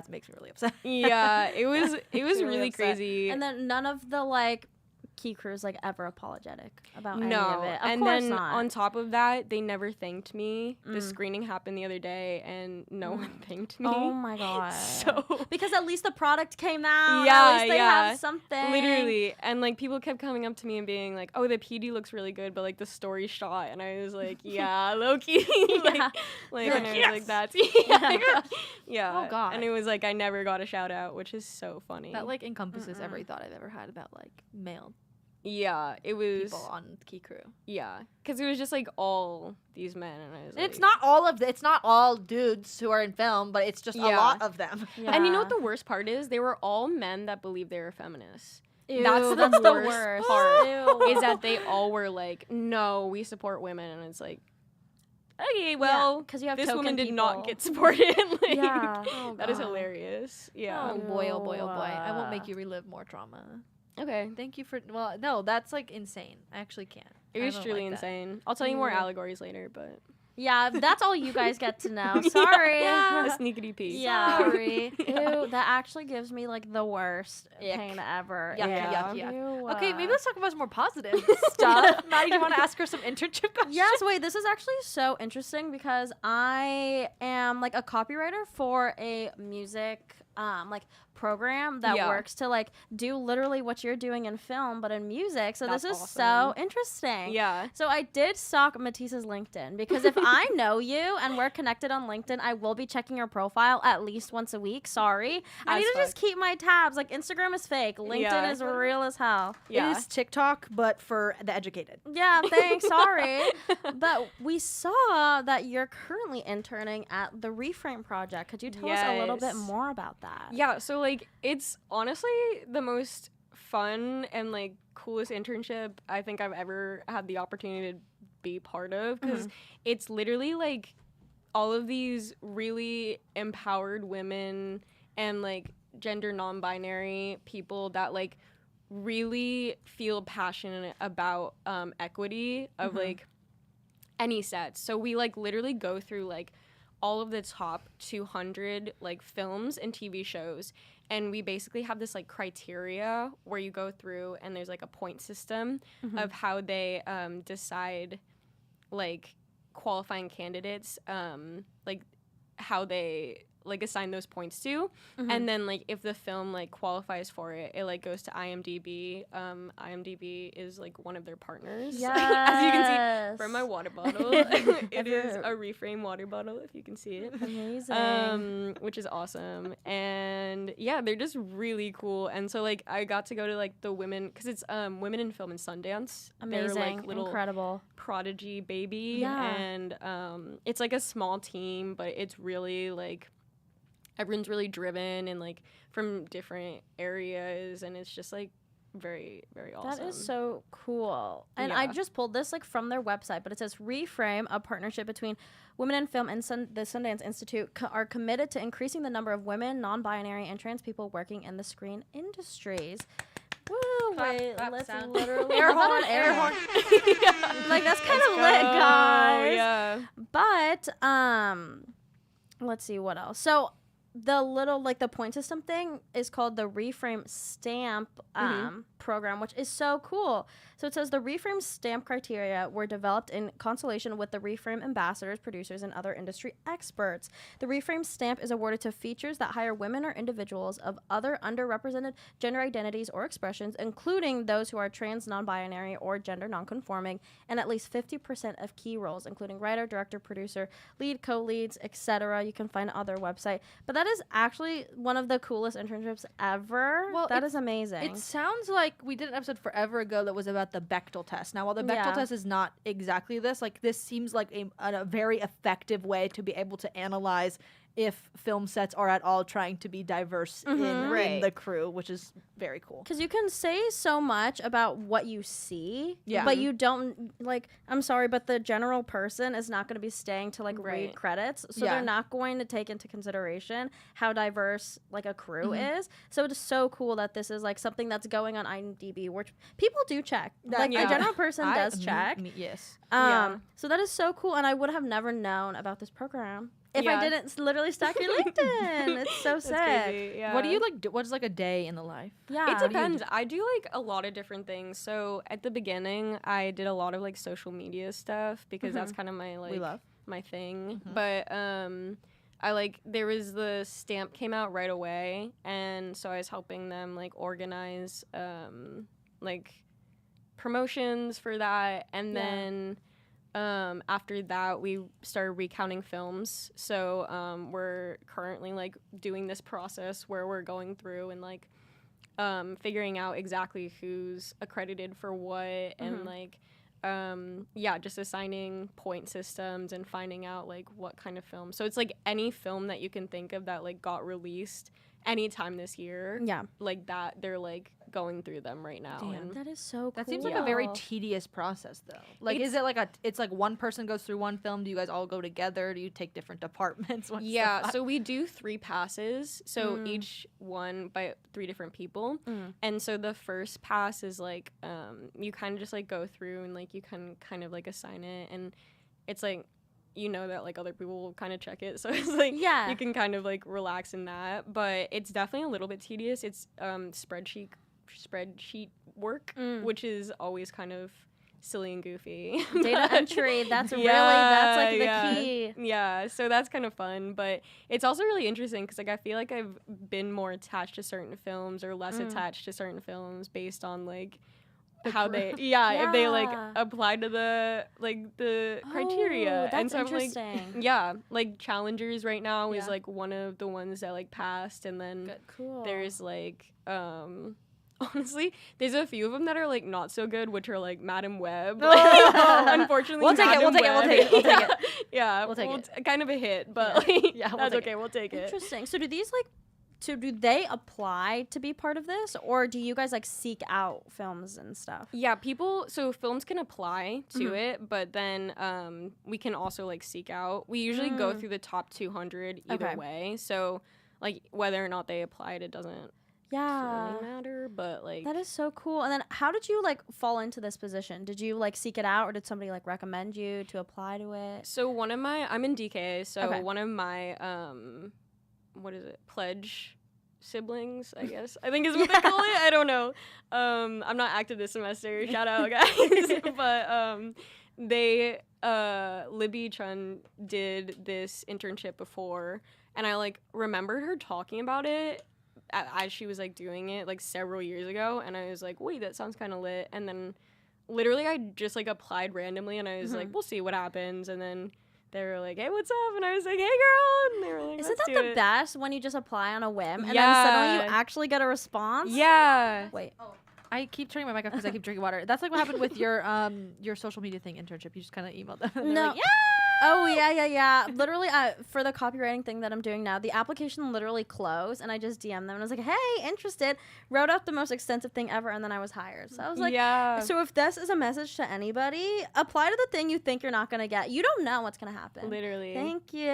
G: makes me really upset.
F: Yeah, it was really
D: upset.
F: crazy.
D: And then none of the like Key Crew's like ever apologetic about any
F: No,
D: of it. Of
F: and
D: course
F: then
D: not.
F: on top of that, they never thanked me. The screening happened the other day, and no one thanked me.
D: Oh my god.
F: So
D: because at least the product came out.
F: Yeah,
D: At least they
F: yeah.
D: have something.
F: literally, and like people kept coming up to me and being like, "Oh, the PD looks really good, but like the story shot," and I was like, "Yeah, low key."
D: Yeah.
F: And I was like, "That's yeah."
G: Oh, God.
F: And it was like I never got a shout out, which is so funny.
G: That like encompasses every thought I've ever had about like male
F: yeah, it was
G: people on Key Crew.
F: yeah, because it was just like all these men, and I was
G: And it's
F: like-
G: it's not all dudes who are in film, but it's just a
F: Yeah.
G: lot of them.
F: And you know
D: Yeah.
F: what the worst part is? They were all men that believed they were feminists.
D: Ew,
F: That's
D: that's
F: the
D: the
F: worst
D: worst.
F: part.
D: Ew.
F: Is that they all were like, "No, we support women," and it's like, okay, well,
D: 'cause you have
F: this woman
D: token
F: did not
D: people.
F: get supported. Like,
D: Yeah.
F: that is hilarious. Yeah.
G: Oh boy, oh boy, oh boy. I won't make you relive more trauma.
F: Okay.
G: Thank you for no, that's like insane. I actually can't.
F: It
G: I
F: was
G: don't
F: truly
G: like that.
F: insane. I'll tell you more allegories later, but
D: Yeah, that's all you guys get to know. Sorry.
F: a sneakity peek.
D: Yeah.
G: Sorry.
D: Ew, that actually gives me like the worst
G: Ick.
D: pain ever.
G: Yuck,
F: Yeah.
G: yuck, yuck.
D: Ew.
G: Okay, maybe let's talk about some more positive stuff. Maddie, do you want to ask her some internship questions?
D: Yes, wait, this is actually so interesting because I am like a copywriter for a music like program that
F: Yeah.
D: works to like do literally what you're doing in film but in music. So
F: That's
D: this is so
F: awesome.
D: interesting.
F: Yeah.
D: So I did stalk Matisse's LinkedIn because if I know you and we're connected on LinkedIn, I will be checking your profile at least once a week. Sorry. I
F: As
D: need to just
F: fuck.
D: keep my tabs. Like Instagram is fake. LinkedIn
F: Yeah.
D: is real as hell.
F: Yeah.
G: It is TikTok, but for the educated.
D: Yeah, thanks. Sorry. But we saw that you're currently interning at the Reframe Project. Could you tell us a little bit
F: Yes.
D: more about that?
F: Yeah, so like it's honestly the most fun and like coolest internship I think I've ever had the opportunity to be part of because it's literally like all of these really empowered women and like gender non-binary people that like really feel passionate about equity of like any sets. So we like literally go through like all of the top 200 like films and TV shows, and we basically have this like criteria where you go through and there's like a point system of how they decide like qualifying candidates, like how they like assign those points to, and then like if the film like qualifies for it, it like goes to IMDb. IMDb is like one of their partners. As you can see from my water bottle, it is a Reframe water bottle if you can see it.
D: Amazing.
F: Which is awesome. And yeah, they're just really cool. And so like I got to go to like the women, because it's women in film and Sundance.
D: Amazing.
F: They're like little
D: Incredible.
F: prodigy baby.
D: Yeah.
F: And it's like a small team, but it's really like everyone's really driven and like from different areas, and it's just like very, very awesome.
D: That is so cool. And I
F: Yeah.
D: just pulled this like from their website, but it says Reframe, a partnership between Women in Film and the Sundance Institute, are committed to increasing the number of women, non-binary, and trans people working in the screen industries. Woo! Wait,
G: clap
D: let's
G: sound.
D: literally
G: Air
D: how about
G: horn,
D: an
G: air
D: horn. Like that's kind of lit, guys.
F: Yeah.
D: But let's see what else. So the little like the point system thing is called the Reframe Stamp program, which is so cool. So it says the Reframe Stamp criteria were developed in consultation with the Reframe ambassadors, producers, and other industry experts. The Reframe Stamp is awarded to features that hire women or individuals of other underrepresented gender identities or expressions, including those who are trans, non-binary, or gender non-conforming, and at least 50% of key roles, including writer, director, producer, lead, co-leads, etc. You can find it on their website. But that is actually one of the coolest internships ever.
G: Well,
D: That is amazing.
G: It sounds like we did an episode forever ago that was about the Bechdel test. Now, while the Bechdel
D: Yeah.
G: test is not exactly this, like this seems like a very effective way to be able to analyze if film sets are at all trying to be diverse in
F: Right.
G: the crew, which is very cool.
D: Because you can say so much about what you see,
G: Yeah.
D: but you don't, like, I'm sorry, but the general person is not going to be staying to, like,
F: Right.
D: read credits. So
G: Yeah.
D: they're not going to take into consideration how diverse, like, a crew is. So it is so cool that this is, like, something that's going on IMDb, which people do check. Like,
F: yeah.
D: a general person does check.
G: Yes.
F: Yeah.
D: So that is so cool. And I would have never known about this program if I didn't literally stalk your LinkedIn. It's so sick.
F: Crazy, yeah.
G: What do you like? What's like a day in the life?
D: Yeah.
F: It depends. I do like a lot of different things. So at the beginning, I did a lot of like social media stuff because that's kind of my like my thing. But I like there was the stamp came out right away, and so I was helping them like organize like promotions for that, and then after that we started recounting films. So we're currently like doing this process where we're going through and like figuring out exactly who's accredited for what and like just assigning point systems and finding out like what kind of film. So it's like any film that you can think of that like got released anytime this year.
D: Yeah.
F: Like that they're like going through them right now. And
D: That is so cool.
G: That seems like a very tedious process, though. Like, is it like it's like one person goes through one film? Do you guys all go together? Do you take different departments?
F: So we do 3 passes. So each one by 3 different people. And so the first pass is like, you kind of just like go through and like you can kind of like assign it. And it's like, you know that like other people will kind of check it, so it's like you can kind of like relax in that, but it's definitely a little bit tedious. It's spreadsheet work, which is always kind of silly and goofy.
D: Data entry, that's that's like the key.
F: Yeah, so that's kind of fun, but it's also really interesting because like I feel like I've been more attached to certain films or less attached to certain films based on like how they if they like apply to the like the criteria.
D: That's
F: and so
D: interesting.
F: I'm like like Challengers right now is like one of the ones that like passed, and then there's like honestly there's a few of them that are like not so good, which are like Madam Web. Unfortunately
G: we'll take it.
F: Yeah,
G: we'll take it.
F: Kind of a hit, but like that's okay, we'll take it.
D: Interesting. So do they apply to be part of this, or do you guys like seek out films and stuff?
F: Yeah, films can apply to it, but then we can also like seek out. We usually go through the top 200 either way. So like whether or not they applied, it doesn't really matter, but like
D: that is so cool. And then how did you like fall into this position? Did you like seek it out, or did somebody like recommend you to apply to it?
F: So I'm in DK, so one of my pledge siblings, I guess I think is what they call it. I don't know. I'm not active this semester. Shout out, guys. But they Libby Chun did this internship before, and I like remembered her talking about it as she was like doing it like several years ago, and I was like, wait, that sounds kind of lit. And then literally I just like applied randomly, and I was like, we'll see what happens. And then they were like, hey, what's up? And I was like, hey, girl. And they were like,
D: isn't that the best when you just apply on a whim and then suddenly you actually get a response?
F: Yeah.
D: Wait.
G: I keep turning my mic off because I keep drinking water. That's like what happened with your social media thing internship. You just kind of emailed them.
D: No.
G: Like,
D: Oh, yeah. Literally, for the copywriting thing that I'm doing now, the application literally closed, and I just DM'd them, and I was like, hey, interested. Wrote out the most extensive thing ever, and then I was hired. So I was like, so if this is a message to anybody, apply to the thing you think you're not going to get. You don't know what's going to happen.
F: Literally.
D: Thank you.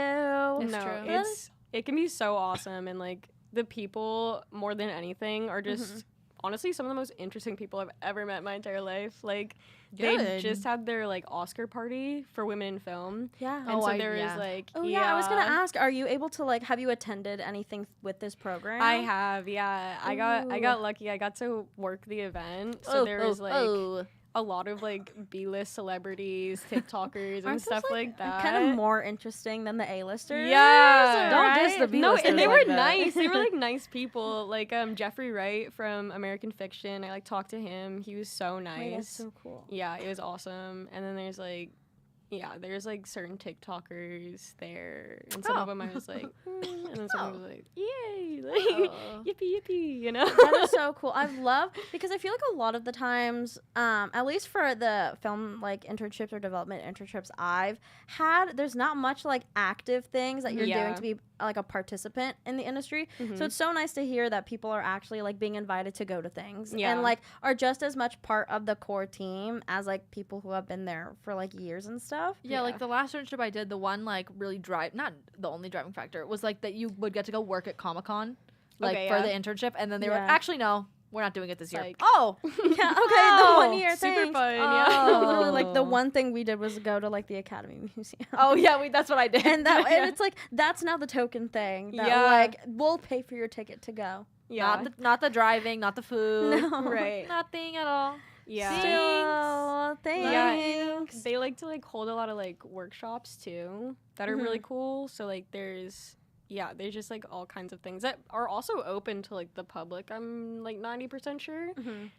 F: It can be so awesome, and like the people more than anything are just honestly some of the most interesting people I've ever met in my entire life. Like they just had their like Oscar party for women in film.
D: Yeah.
F: And so there was like
D: I was gonna ask, are you able to like have you attended anything with this program?
F: I have, I got lucky. I got to work the event. So there was like a lot of like B-list celebrities, TikTokers, and stuff like that.
D: Kind of more interesting than the A-listers.
F: Yeah,
G: don't diss the B-listers.
F: No, and they
G: like
F: were
G: that.
F: nice. They were like nice people. Like Jeffrey Wright from American Fiction. I like talked to him. He was so nice.
D: Wait, that's so cool.
F: Yeah, it was awesome. And then there's like certain TikTokers there, and some of them I was like, and then some was like, yay, like yippee yippee, you know.
D: That is so cool. I love because I feel like a lot of the times, at least for the film like internships or development internships I've had, there's not much like active things that you're doing to be like a participant in the industry. So it's so nice to hear that people are actually like being invited to go to things and like are just as much part of the core team as like people who have been there for like years and stuff.
G: Yeah, like the last internship I did, the one like really not the only driving factor was like that you would get to go work at Comic-Con like for the internship, and then they were like, actually no, We're not doing it this year.
F: Psych.
G: Oh,
D: Yeah, okay, the 1 year
F: super
D: thing.
F: fun,
D: Literally, like the
G: Oh.
D: one thing we did was go to like the Academy Museum.
G: oh yeah, that's what I did.
D: and it's like that's now the token thing that
F: Yeah.
D: like we'll pay for your ticket to go.
F: Yeah.
G: Not the driving, not the food.
D: No.
F: Right.
G: Nothing at all.
F: Yeah.
D: Still, thanks.
F: They like to like hold a lot of like workshops too that are really cool. So like there's just like all kinds of things that are also open to like the public. I'm like 90% sure.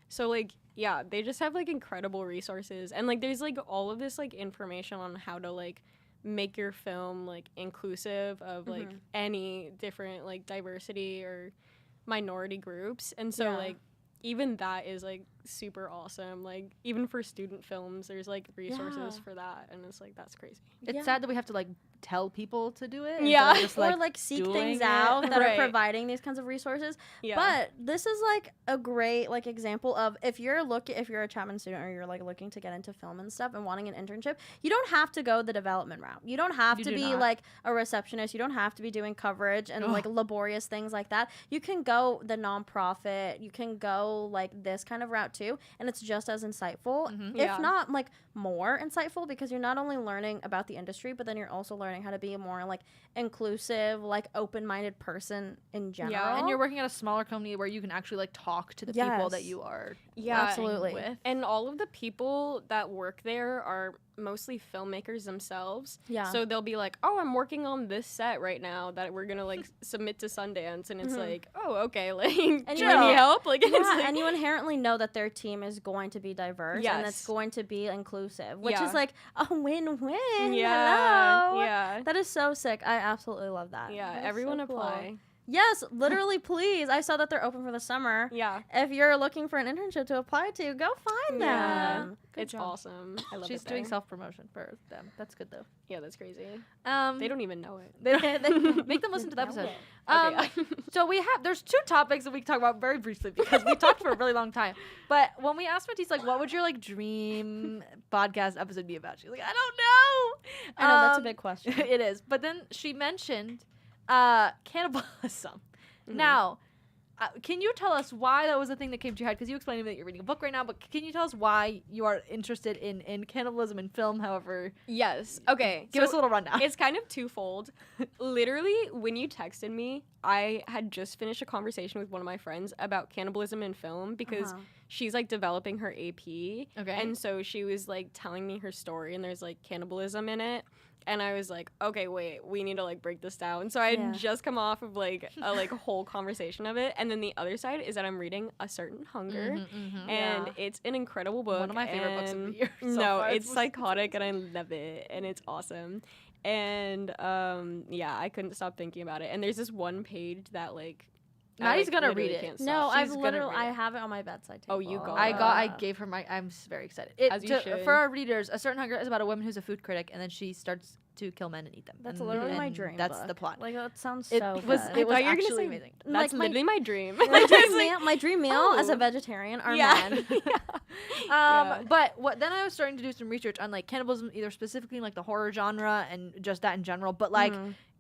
F: So like they just have like incredible resources, and like there's like all of this like information on how to like make your film like inclusive of like any different like diversity or minority groups. And so like even that is like super awesome. Like even for student films there's like resources for that, and it's like that's crazy.
G: It's sad that we have to like tell people to do it.
F: Yeah.
G: instead of just,
D: Or like seek
G: doing
D: things
G: it.
D: out that
F: Right.
D: are providing these kinds of resources.
F: Yeah.
D: But this is like a great like example of if you're a Chapman student, or you're like looking to get into film and stuff and wanting an internship, you don't have to go the development route. You don't have
G: You
D: to
G: do
D: be
G: not.
D: like a receptionist. You don't have to be doing coverage and like laborious things like that. You can go the nonprofit. You can go like this kind of route too, and it's just as insightful,
F: Yeah.
D: if not like more insightful, because you're not only learning about the industry, but then you're also learning how to be a more like inclusive, like open-minded person in general.
G: And you're working at a smaller company where you can actually like talk to the people that
D: Yes.
G: you are
D: Absolutely.
G: with.
F: And all of the people that work there are mostly filmmakers themselves.
D: Yeah.
F: So they'll be like, oh, I'm working on this set right now that we're going to like submit to Sundance. And it's like, oh, okay. Like, do you need help? Like, it's
D: Yeah,
F: like,
D: and you inherently know that their team is going to be diverse and it's
F: Yes.
D: going to be inclusive, which
F: Yeah.
D: is like a win-win.
F: yeah.
D: Hello.
F: Yeah.
D: That is so sick. I absolutely love that.
F: Yeah.
D: That is
F: Everyone
D: so cool.
F: apply.
D: Yes, literally, please. I saw that they're open for the summer.
F: Yeah.
D: If you're looking for an internship to apply to, go find
F: Yeah.
D: them.
F: It's awesome. I love
G: She's
F: it
G: doing
F: there.
G: self-promotion for them. That's good though.
F: Yeah, that's crazy.
G: They
F: They don't even know it.
G: don't make them listen to the episode.
F: Okay.
G: So there's two topics that we can talk about very briefly because we talked for a really long time. But when we asked Matisse, like, what would your like dream podcast episode be about? She's like, I don't know.
D: I know, that's a big question.
G: It is. But then she mentioned cannibalism.
F: Mm-hmm.
G: Now, can you tell us why that was the thing that came to your head? Because you explained to me that you're reading a book right now, but can you tell us why you are interested in cannibalism in film? However,
F: Yes. Okay.
G: give us a little rundown.
F: It's kind of twofold. Literally, when you texted me, I had just finished a conversation with one of my friends about cannibalism in film because she's like developing her AP.
G: Okay.
F: And so she was like telling me her story, and there's like cannibalism in it. And I was like, okay, wait, we need to like break this down. So I had just come off of like a like whole conversation of it. And then the other side is that I'm reading A Certain Hunger. And it's an incredible book.
G: One of my favorite books of the
F: and
G: year so
F: No,
G: far.
F: it's psychotic and I love it. And it's awesome. And I couldn't stop thinking about it. And there's this one page that like
G: Maddie's gonna
F: literally
G: read it.
F: can't
D: No,
F: stop.
D: I've
G: She's gonna
D: literally,
G: read
D: I
G: it.
D: have it on my bedside table.
F: Oh, you got
G: I gave her my. I'm very excited.
F: As you should.
G: For our readers, A Certain Hunger is about a woman who's a food critic, and then she starts to kill men and eat them.
D: That's
G: And-
D: literally my
G: and
D: dream.
G: That's
D: book.
G: the plot.
D: Like that sounds
G: It
D: so
G: was.
D: good.
G: It was
F: I thought you were gonna
G: actually
F: say-
G: amazing.
F: That's
D: Like, my-
F: literally my dream.
D: my dream meal as a
F: Oh.
D: vegetarian are
F: Yeah.
D: men.
G: But then I was starting to do some research on like cannibalism, either specifically in, like the horror genre and just that in general. But like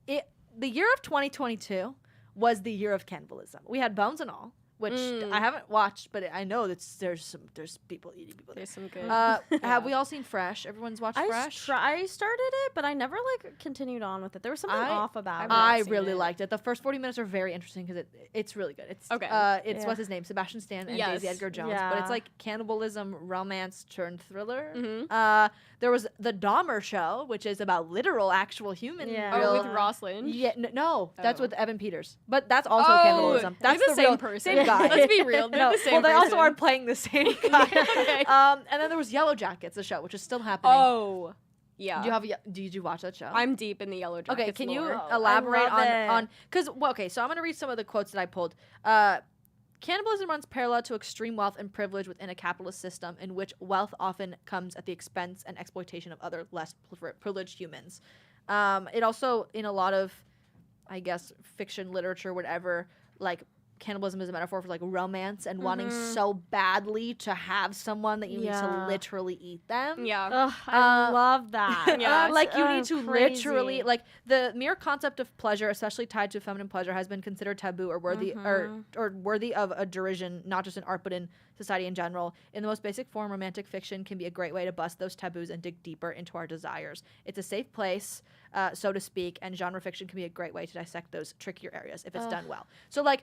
G: the year of 2022 was the year of cannibalism. We had Bones and All, which I haven't watched, but I know that there's people eating people there.
F: There's some good.
G: Have we all seen Fresh? Everyone's watched Fresh.
D: I started it, but I never like continued on with it. There was something off about it.
G: I
F: seen
G: really
F: it.
G: liked it. The first 40 minutes are very interesting because it's really good. It's
F: Okay.
G: It's what's his name, Sebastian Stan and
F: Yes.
G: Daisy Edgar Jones. But
D: Yeah.
G: it's like cannibalism, romance turned thriller.
F: Mhm.
G: There was the Dahmer Show, which is about literal, actual human.
D: Yeah.
G: real-
F: Oh, with Rosalind.
G: Yeah, no, that's
F: Oh.
G: with Evan Peters. But that's also
F: Oh,
G: cannibalism.
F: they're
G: That's
F: the same
G: real,
F: person.
G: Same guy.
F: Let's be real. They're
G: No,
F: the same
G: well, they also
F: person.
G: aren't playing the same guy.
F: Okay.
G: And then there was Yellow Jackets, the show, which is still happening.
F: Oh, yeah.
G: Did you watch that show?
F: I'm deep in the Yellow Jackets.
G: Okay, can you
F: lore.
G: elaborate
D: love it.
G: on because okay, so I'm gonna read some of the quotes that I pulled. Cannibalism runs parallel to extreme wealth and privilege within a capitalist system in which wealth often comes at the expense and exploitation of other less privileged humans. It also, in a lot of, I guess, fiction literature, whatever, like cannibalism is a metaphor for like romance and wanting so badly to have someone that you need to literally eat them.
F: Yeah.
D: Ugh, I love that.
F: Yeah.
G: Like you need to
D: crazy.
G: literally like the mere concept of pleasure, especially tied to feminine pleasure, has been considered taboo or worthy or worthy of a derision, not just in art but in society in general. In the most basic form, romantic fiction can be a great way to bust those taboos and dig deeper into our desires. It's a safe place, so to speak, and genre fiction can be a great way to dissect those trickier areas if it's done well. So like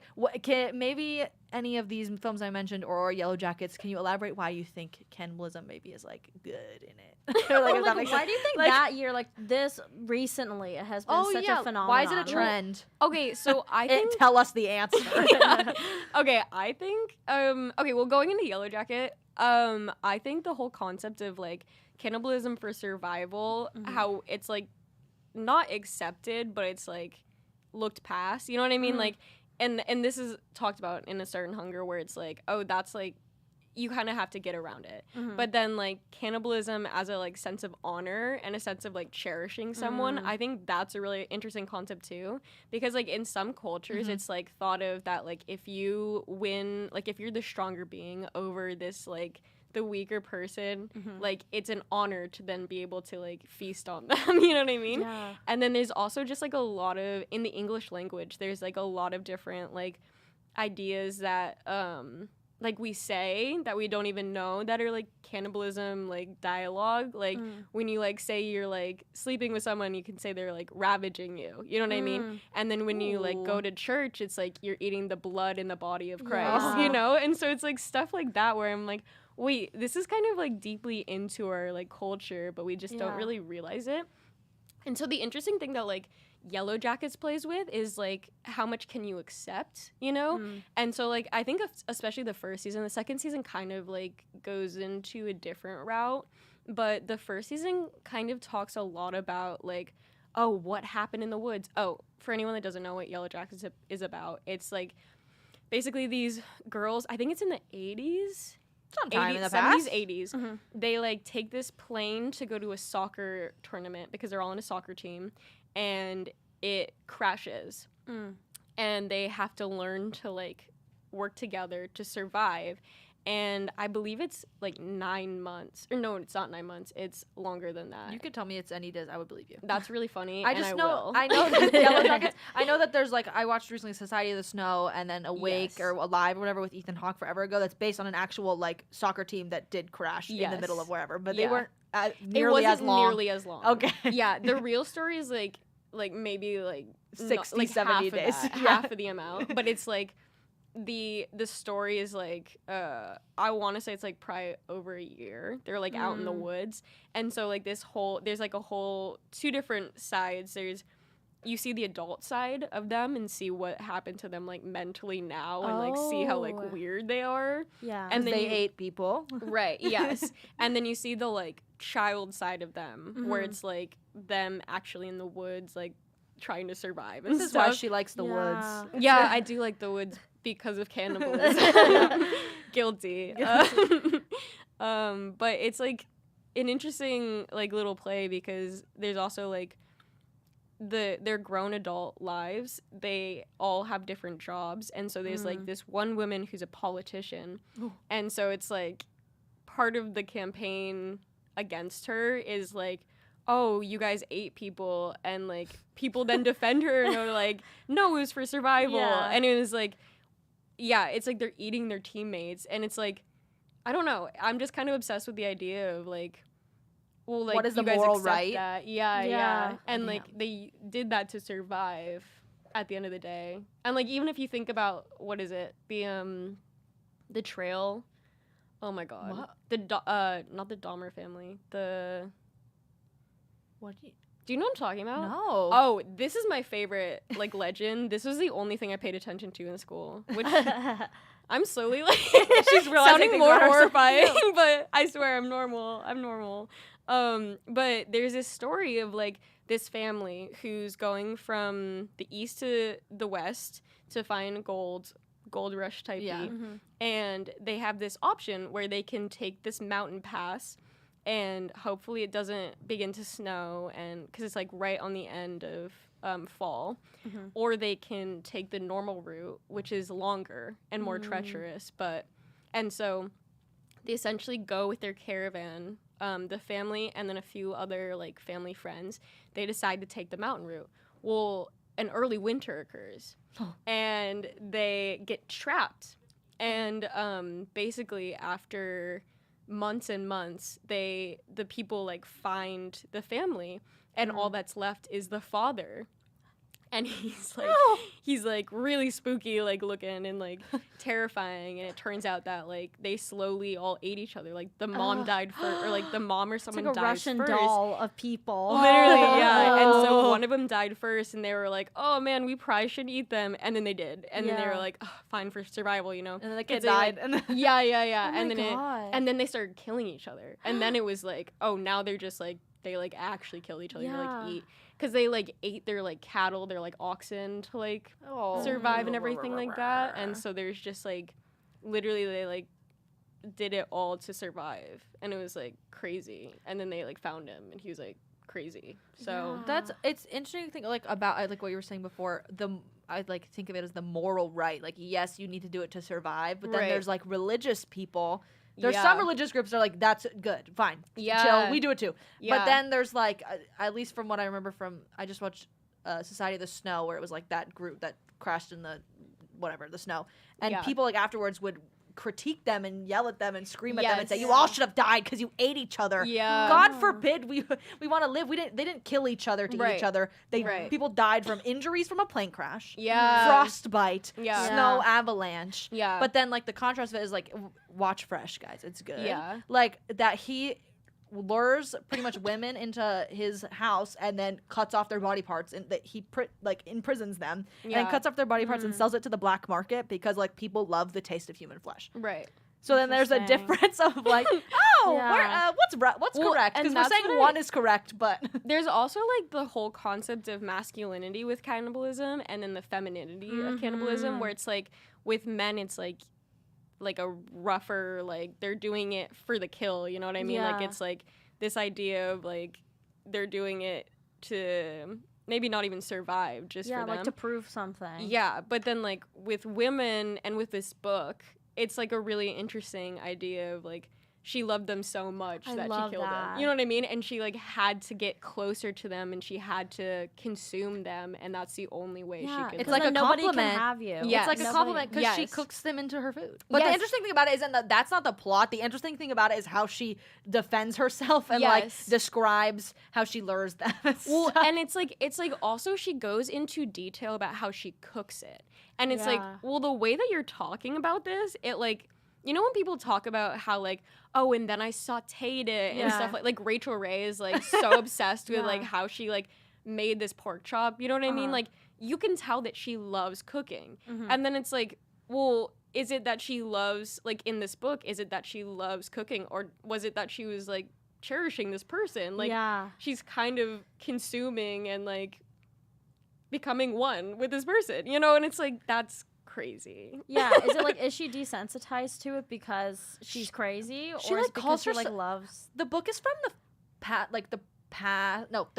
G: maybe any of these films I mentioned or Yellow Jackets, can you elaborate why you think cannibalism maybe is like good in it?
D: Why do you think that year, like this recently, it has been such a phenomenon?
G: Why is it a trend?
F: Okay, so I think
G: Tell us the answer.
F: okay, I think okay, well, going into Yellow Jacket, I think the whole concept of like cannibalism for survival, how it's like not accepted, but it's like looked past. You know what I mean? Like, and this is talked about in A Certain Hunger, where it's like, oh, that's like you kind of have to get around it. But then like cannibalism as a like sense of honor and a sense of like cherishing someone, I think that's a really interesting concept too, because like in some cultures it's like thought of that like if you win, like if you're the stronger being over this like the weaker person, like it's an honor to then be able to like feast on them. You know what I mean?
D: Yeah.
F: And then there's also just like a lot of, in the English language, there's like a lot of different like ideas that like we say that we don't even know that are like cannibalism like dialogue. Like when you like say you're like sleeping with someone, you can say they're like ravaging you. You know what I mean? And then when you like go to church, it's like you're eating the blood in the body of Christ, you know? And so it's like stuff like that where I'm like, wait, this is kind of like deeply into our like culture, but we just don't really realize it. And so the interesting thing that like Yellow Jackets plays with is like how much can you accept, you know? And so like I think especially the first season, the second season kind of like goes into a different route, but the first season kind of talks a lot about like, oh, what happened in the woods. Oh, for anyone that doesn't know what Yellow Jackets is about, it's like basically these girls, I think it's in the 80s,
G: Sometime in the past.
F: 70s, 80s, they like take this plane to go to a soccer tournament because they're all on a soccer team, and it crashes, and they have to learn to like work together to survive. And I believe it's like 9 months, or no, it's not 9 months, it's longer than that.
G: You could tell me it's any days, I would believe you.
F: That's really funny.
G: I know that Yellow Jackets. I know that there's like, I watched recently Society of the Snow and then Awake or Alive or whatever with Ethan Hawke forever ago. That's based on an actual like soccer team that did crash in the middle of wherever, but they weren't nearly as long.
F: Nearly as long.
G: Okay.
F: Yeah, the real story is like maybe like
G: 60, 70 days.
F: Half of the amount, but it's like the story is like I want to say it's like probably over a year. They're like out in the woods, and so like there's like a whole two different sides. You see the adult side of them and see what happened to them like mentally now, and like see how like weird they are.
D: Yeah.
G: And they ate people.
F: Right, yes. And then you see the like child side of them, where it's like them actually in the woods like trying to survive and
G: This is
F: stuff.
G: why she likes the woods.
F: Yeah, I do like the woods because of cannibalism. Guilty. But it's like an interesting like little play because there's also like their grown adult lives. They all have different jobs, and so there's like this one woman who's a politician. And so it's like part of the campaign against her is like, oh, you guys ate people, and like people then defend her and are like, no, it was for survival. And it was like, yeah, it's like they're eating their teammates, and it's like, I don't know, I'm just kind of obsessed with the idea of like, well, like,
G: what is the
F: you guys
G: moral
F: accept
G: right?
F: That. Yeah. And
G: Damn.
F: like they did that to survive at the end of the day. And like even if you think about what is it, the trail, oh my god,
G: What?
F: not the Dahmer family, the
G: What?
F: do you know what I'm talking about?
G: No.
F: Oh, this is my favorite like legend. This was the only thing I paid attention to in school, which I'm slowly like
G: She's realizing
F: sounding
G: things
F: more
G: about herself.
F: horrifying, but I swear I'm normal. But there's this story of like this family who's going from the east to the west to find gold rush type beat. And they have this option where they can take this mountain pass, and hopefully it doesn't begin to snow, and because it's like right on the end of fall, or they can take the normal route, which is longer and more treacherous. And so they essentially go with their caravan, the family and then a few other like family friends. They decide to take the mountain route. Well, an early winter occurs, and they get trapped. And basically, after months and months, the people like find the family, and all that's left is the father. And he's like really spooky, like looking and like terrifying. And it turns out that like they slowly all ate each other. Like the mom died first, or like the mom or someone
D: It's like a
F: died
D: Russian
F: first.
D: doll of people.
F: Literally, yeah. And so one of them died first, and they were like, "Oh man, we probably shouldn't eat them." And then they did, and then they were like, oh, "Fine for survival," you know.
G: And then the kid
F: They,
G: died.
F: like-
G: And then
F: yeah.
D: Oh
F: and
D: my
F: then
D: God.
F: and then they started killing each other, and then it was like, oh, now they're just like they like actually kill each other, to, like eat, because they like ate their like cattle, their like oxen to like survive and everything like that, and so there's just like literally they like did it all to survive, and it was like crazy, and then they like found him, and he was like crazy. So
G: it's interesting to think like about like what you were saying before. I like think of it as the moral right. Like yes, you need to do it to survive, but then there's like religious people. There's some religious groups that are like, that's good, fine, chill, we do it too. But then there's like, at least from what I remember from, I just watched Society of the Snow, where it was like that group that crashed in the snow, and people like afterwards would critique them and yell at them and scream at them and say, you all should have died because you ate each other. God forbid we want to live. They didn't kill each other to eat each other. People died from injuries from a plane crash, frostbite, snow avalanche. But then like the contrast of it is like, watch Fresh, guys, it's good. Like that he lures pretty much women into his house and then cuts off their body parts, and that he imprisons them and cuts off their body parts and sells it to the black market because like people love the taste of human flesh. So then there's a difference of like, what's correct? Because we're saying one is correct, but
F: there's also like the whole concept of masculinity with cannibalism, and then the femininity of cannibalism, where it's like with men it's like a rougher, like they're doing it for the kill, you know what I mean? Like it's like this idea of like they're doing it to maybe not even survive, just for them.
D: like to prove something.
F: Yeah, but then like with women and with this book, it's like a really interesting idea of like she loved them so much that she killed them. You know what I mean? And she like had to get closer to them, and she had to consume them, and that's the only way she could.
G: It's
F: live.
G: like a
D: nobody
G: compliment.
D: can have you.
F: Yes.
G: It's like a compliment because she cooks them into her food. But the interesting thing about it isn't that's not the plot. The interesting thing about it is how she defends herself and like describes how she lures them.
F: Well, and it's like also she goes into detail about how she cooks it, and it's like, well, the way that you're talking about this, it like, you know when people talk about how like, oh, and then I sauteed it and stuff like Rachel Ray is like so obsessed with like how she like made this pork chop, you know what I mean? Like you can tell that she loves cooking. And then it's like, well, is it that she loves, like in this book, is it that she loves cooking, or was it that she was like cherishing this person? Like she's kind of consuming and like becoming one with this person, you know? And it's like, that's crazy.
D: Is it like, is she desensitized to it because she's crazy,
G: she
D: or is
G: like
D: it because
G: calls
D: she
G: her
D: like loves?
G: The book is from the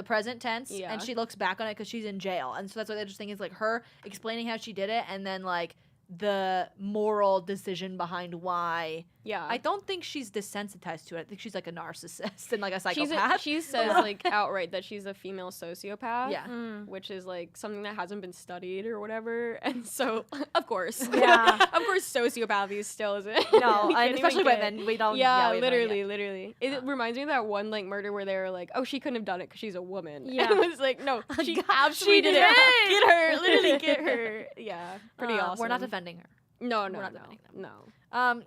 G: present tense, and she looks back on it because she's in jail, and so that's what the interesting is, like her explaining how she did it, and then like the moral decision behind why. I don't think she's desensitized to it. I think she's like a narcissist and like a psychopath.
F: She says like outright that she's a female sociopath, which is like something that hasn't been studied or whatever. And so of course, of course, sociopathy still isn't.
G: No, and especially women, we don't.
F: Yeah, literally. It reminds me of that one like murder where they were like, oh, she couldn't have done it because she's a woman. And it was like, no, she absolutely did it. Get her, literally get her. Yeah, pretty awesome.
G: We're not defending her.
F: No.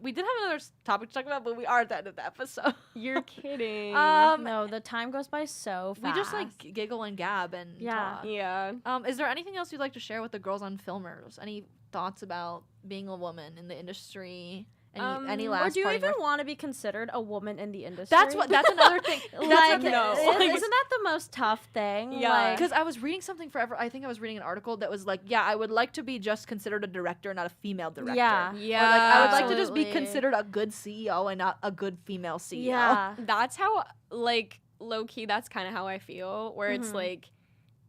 G: We did have another topic to talk about, but we are at the end of the episode.
F: You're kidding.
D: No, the time goes by so fast.
G: We just like giggle and gab and talk.
F: Yeah.
G: Is there anything else you'd like to share with the Girls on Filmers? Any thoughts about being a woman in the industry? Any last?
D: Or do you
G: parting
D: even
G: words?
D: want to be considered a woman in the industry?
G: That's another thing.
D: Like,
F: no.
D: isn't that the most tough thing?
F: Yeah.
G: Because I was reading something forever. I think I was reading an article that was like, I would like to be just considered a director, not a female director.
D: Yeah.
G: Or like, I would like to just be
D: Absolutely.
G: considered a good CEO and not a good female CEO.
D: Yeah.
F: That's how, like, low key, that's kind of how I feel, where it's like,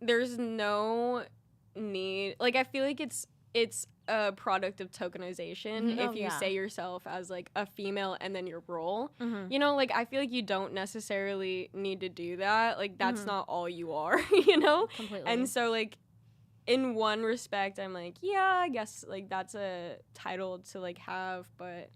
F: there's no need. Like, I feel like it's a product of tokenization if you say yourself as like a female and then your role. You know, like, I feel like you don't necessarily need to do that. Like, that's not all you are, you know?
D: Completely.
F: And so, like, in one respect, I'm like, yeah, I guess, like, that's a title to, like, have, but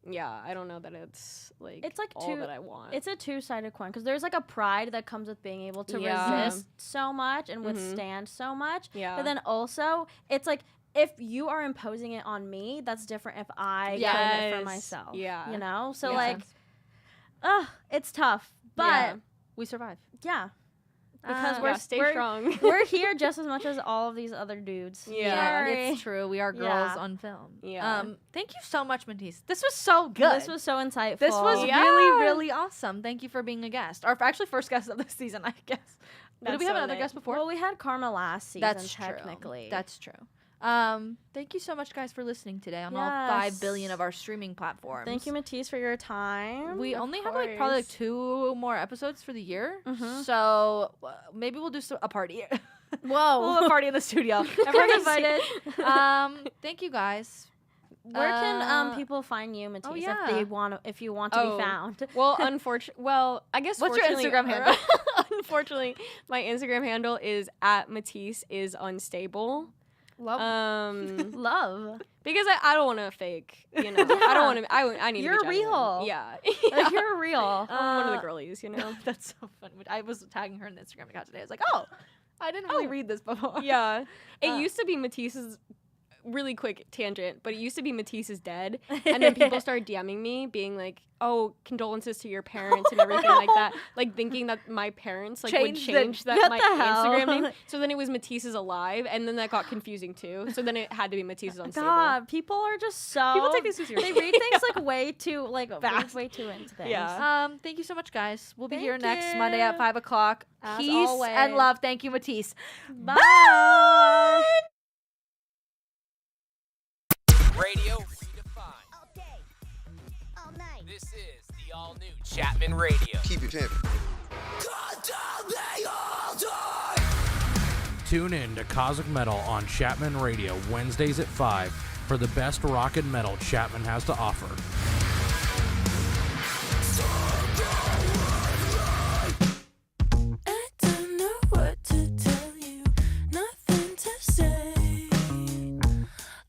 F: yeah, I don't know that it's like all that I want.
D: It's a two-sided coin because there's like a pride that comes with being able to
F: Yeah.
D: resist so much and withstand so much.
F: Yeah.
D: But then also, it's like if you are imposing it on me, that's different if I claim it for myself.
F: Yeah.
D: You know? So
F: Yeah.
D: like, it's tough. But
F: Yeah.
G: We survive.
D: yeah. Because
F: Yeah, stay
D: we're
F: strong.
D: we're here just as much as all of these other dudes.
F: Yeah.
D: Sorry.
G: It's true. We are girls
D: Yeah.
G: on film.
F: Yeah.
G: Thank you so much, Matisse. This was so good.
D: This was so insightful.
G: This was
F: Yeah.
G: really, really awesome. Thank you for being a guest. Or actually first guest of this season, I guess. Did
F: That's
G: we have
F: so
G: another
F: lit.
G: guest before?
D: Well, we had Karma last season,
G: That's
D: technically.
G: true. That's true. Thank you so much, guys, for listening today on all 5 billion of our streaming platforms.
D: Thank you, Matisse, for your time.
G: We
D: Of
G: only have like probably like
D: course.
G: 2 more episodes for the year,
D: Mhm.
G: so maybe we'll do a party.
D: Whoa.
G: We'll have a party in the studio. Everyone's invited. Thank you, guys.
D: Where can people find you, Matisse,
G: yeah.
D: if you want to
F: Oh.
D: be found?
F: Well, I guess
G: What's your
F: fortunately-
G: Instagram handle?
F: Unfortunately, my Instagram handle is @Matisse_is_unstable.
D: Love. Love.
F: Because I don't want to fake, you know. I don't want to. I need
D: You're
F: to be genuine.
D: real.
F: Yeah.
D: Like, you're real.
F: I'm one of the girlies, you know.
G: That's so fun. I was tagging her in the Instagram account today. I was like, oh, I didn't really read this before.
F: Yeah. It used to be Matisse's. Really quick tangent, but it used to be Matisse is dead, and then people started DMing me, being like, "Oh, condolences to your parents and everything like that," like thinking that my parents like would change
D: What
F: that my
D: the hell?
F: Instagram name. So then it was Matisse is alive, and then that got confusing too. So then it had to be Matisse is unstable.
D: God, people are just so.
G: People take these too seriously.
D: They read things like way too
G: Fast.
D: way too into things.
F: Yeah.
G: Thank you so much, guys. We'll be
D: Thank
G: here next
D: you.
G: Monday at 5 o'clock.
D: As
G: Peace
D: always.
G: and love. Thank you, Matisse.
D: Bye.
H: Radio redefined.
I: All day, all night.
H: This is the all-new Chapman Radio.
A: Keep it pimping.
J: Tune in to Cosmic Metal on Chapman Radio Wednesdays at 5 for the best rock and metal Chapman has to offer.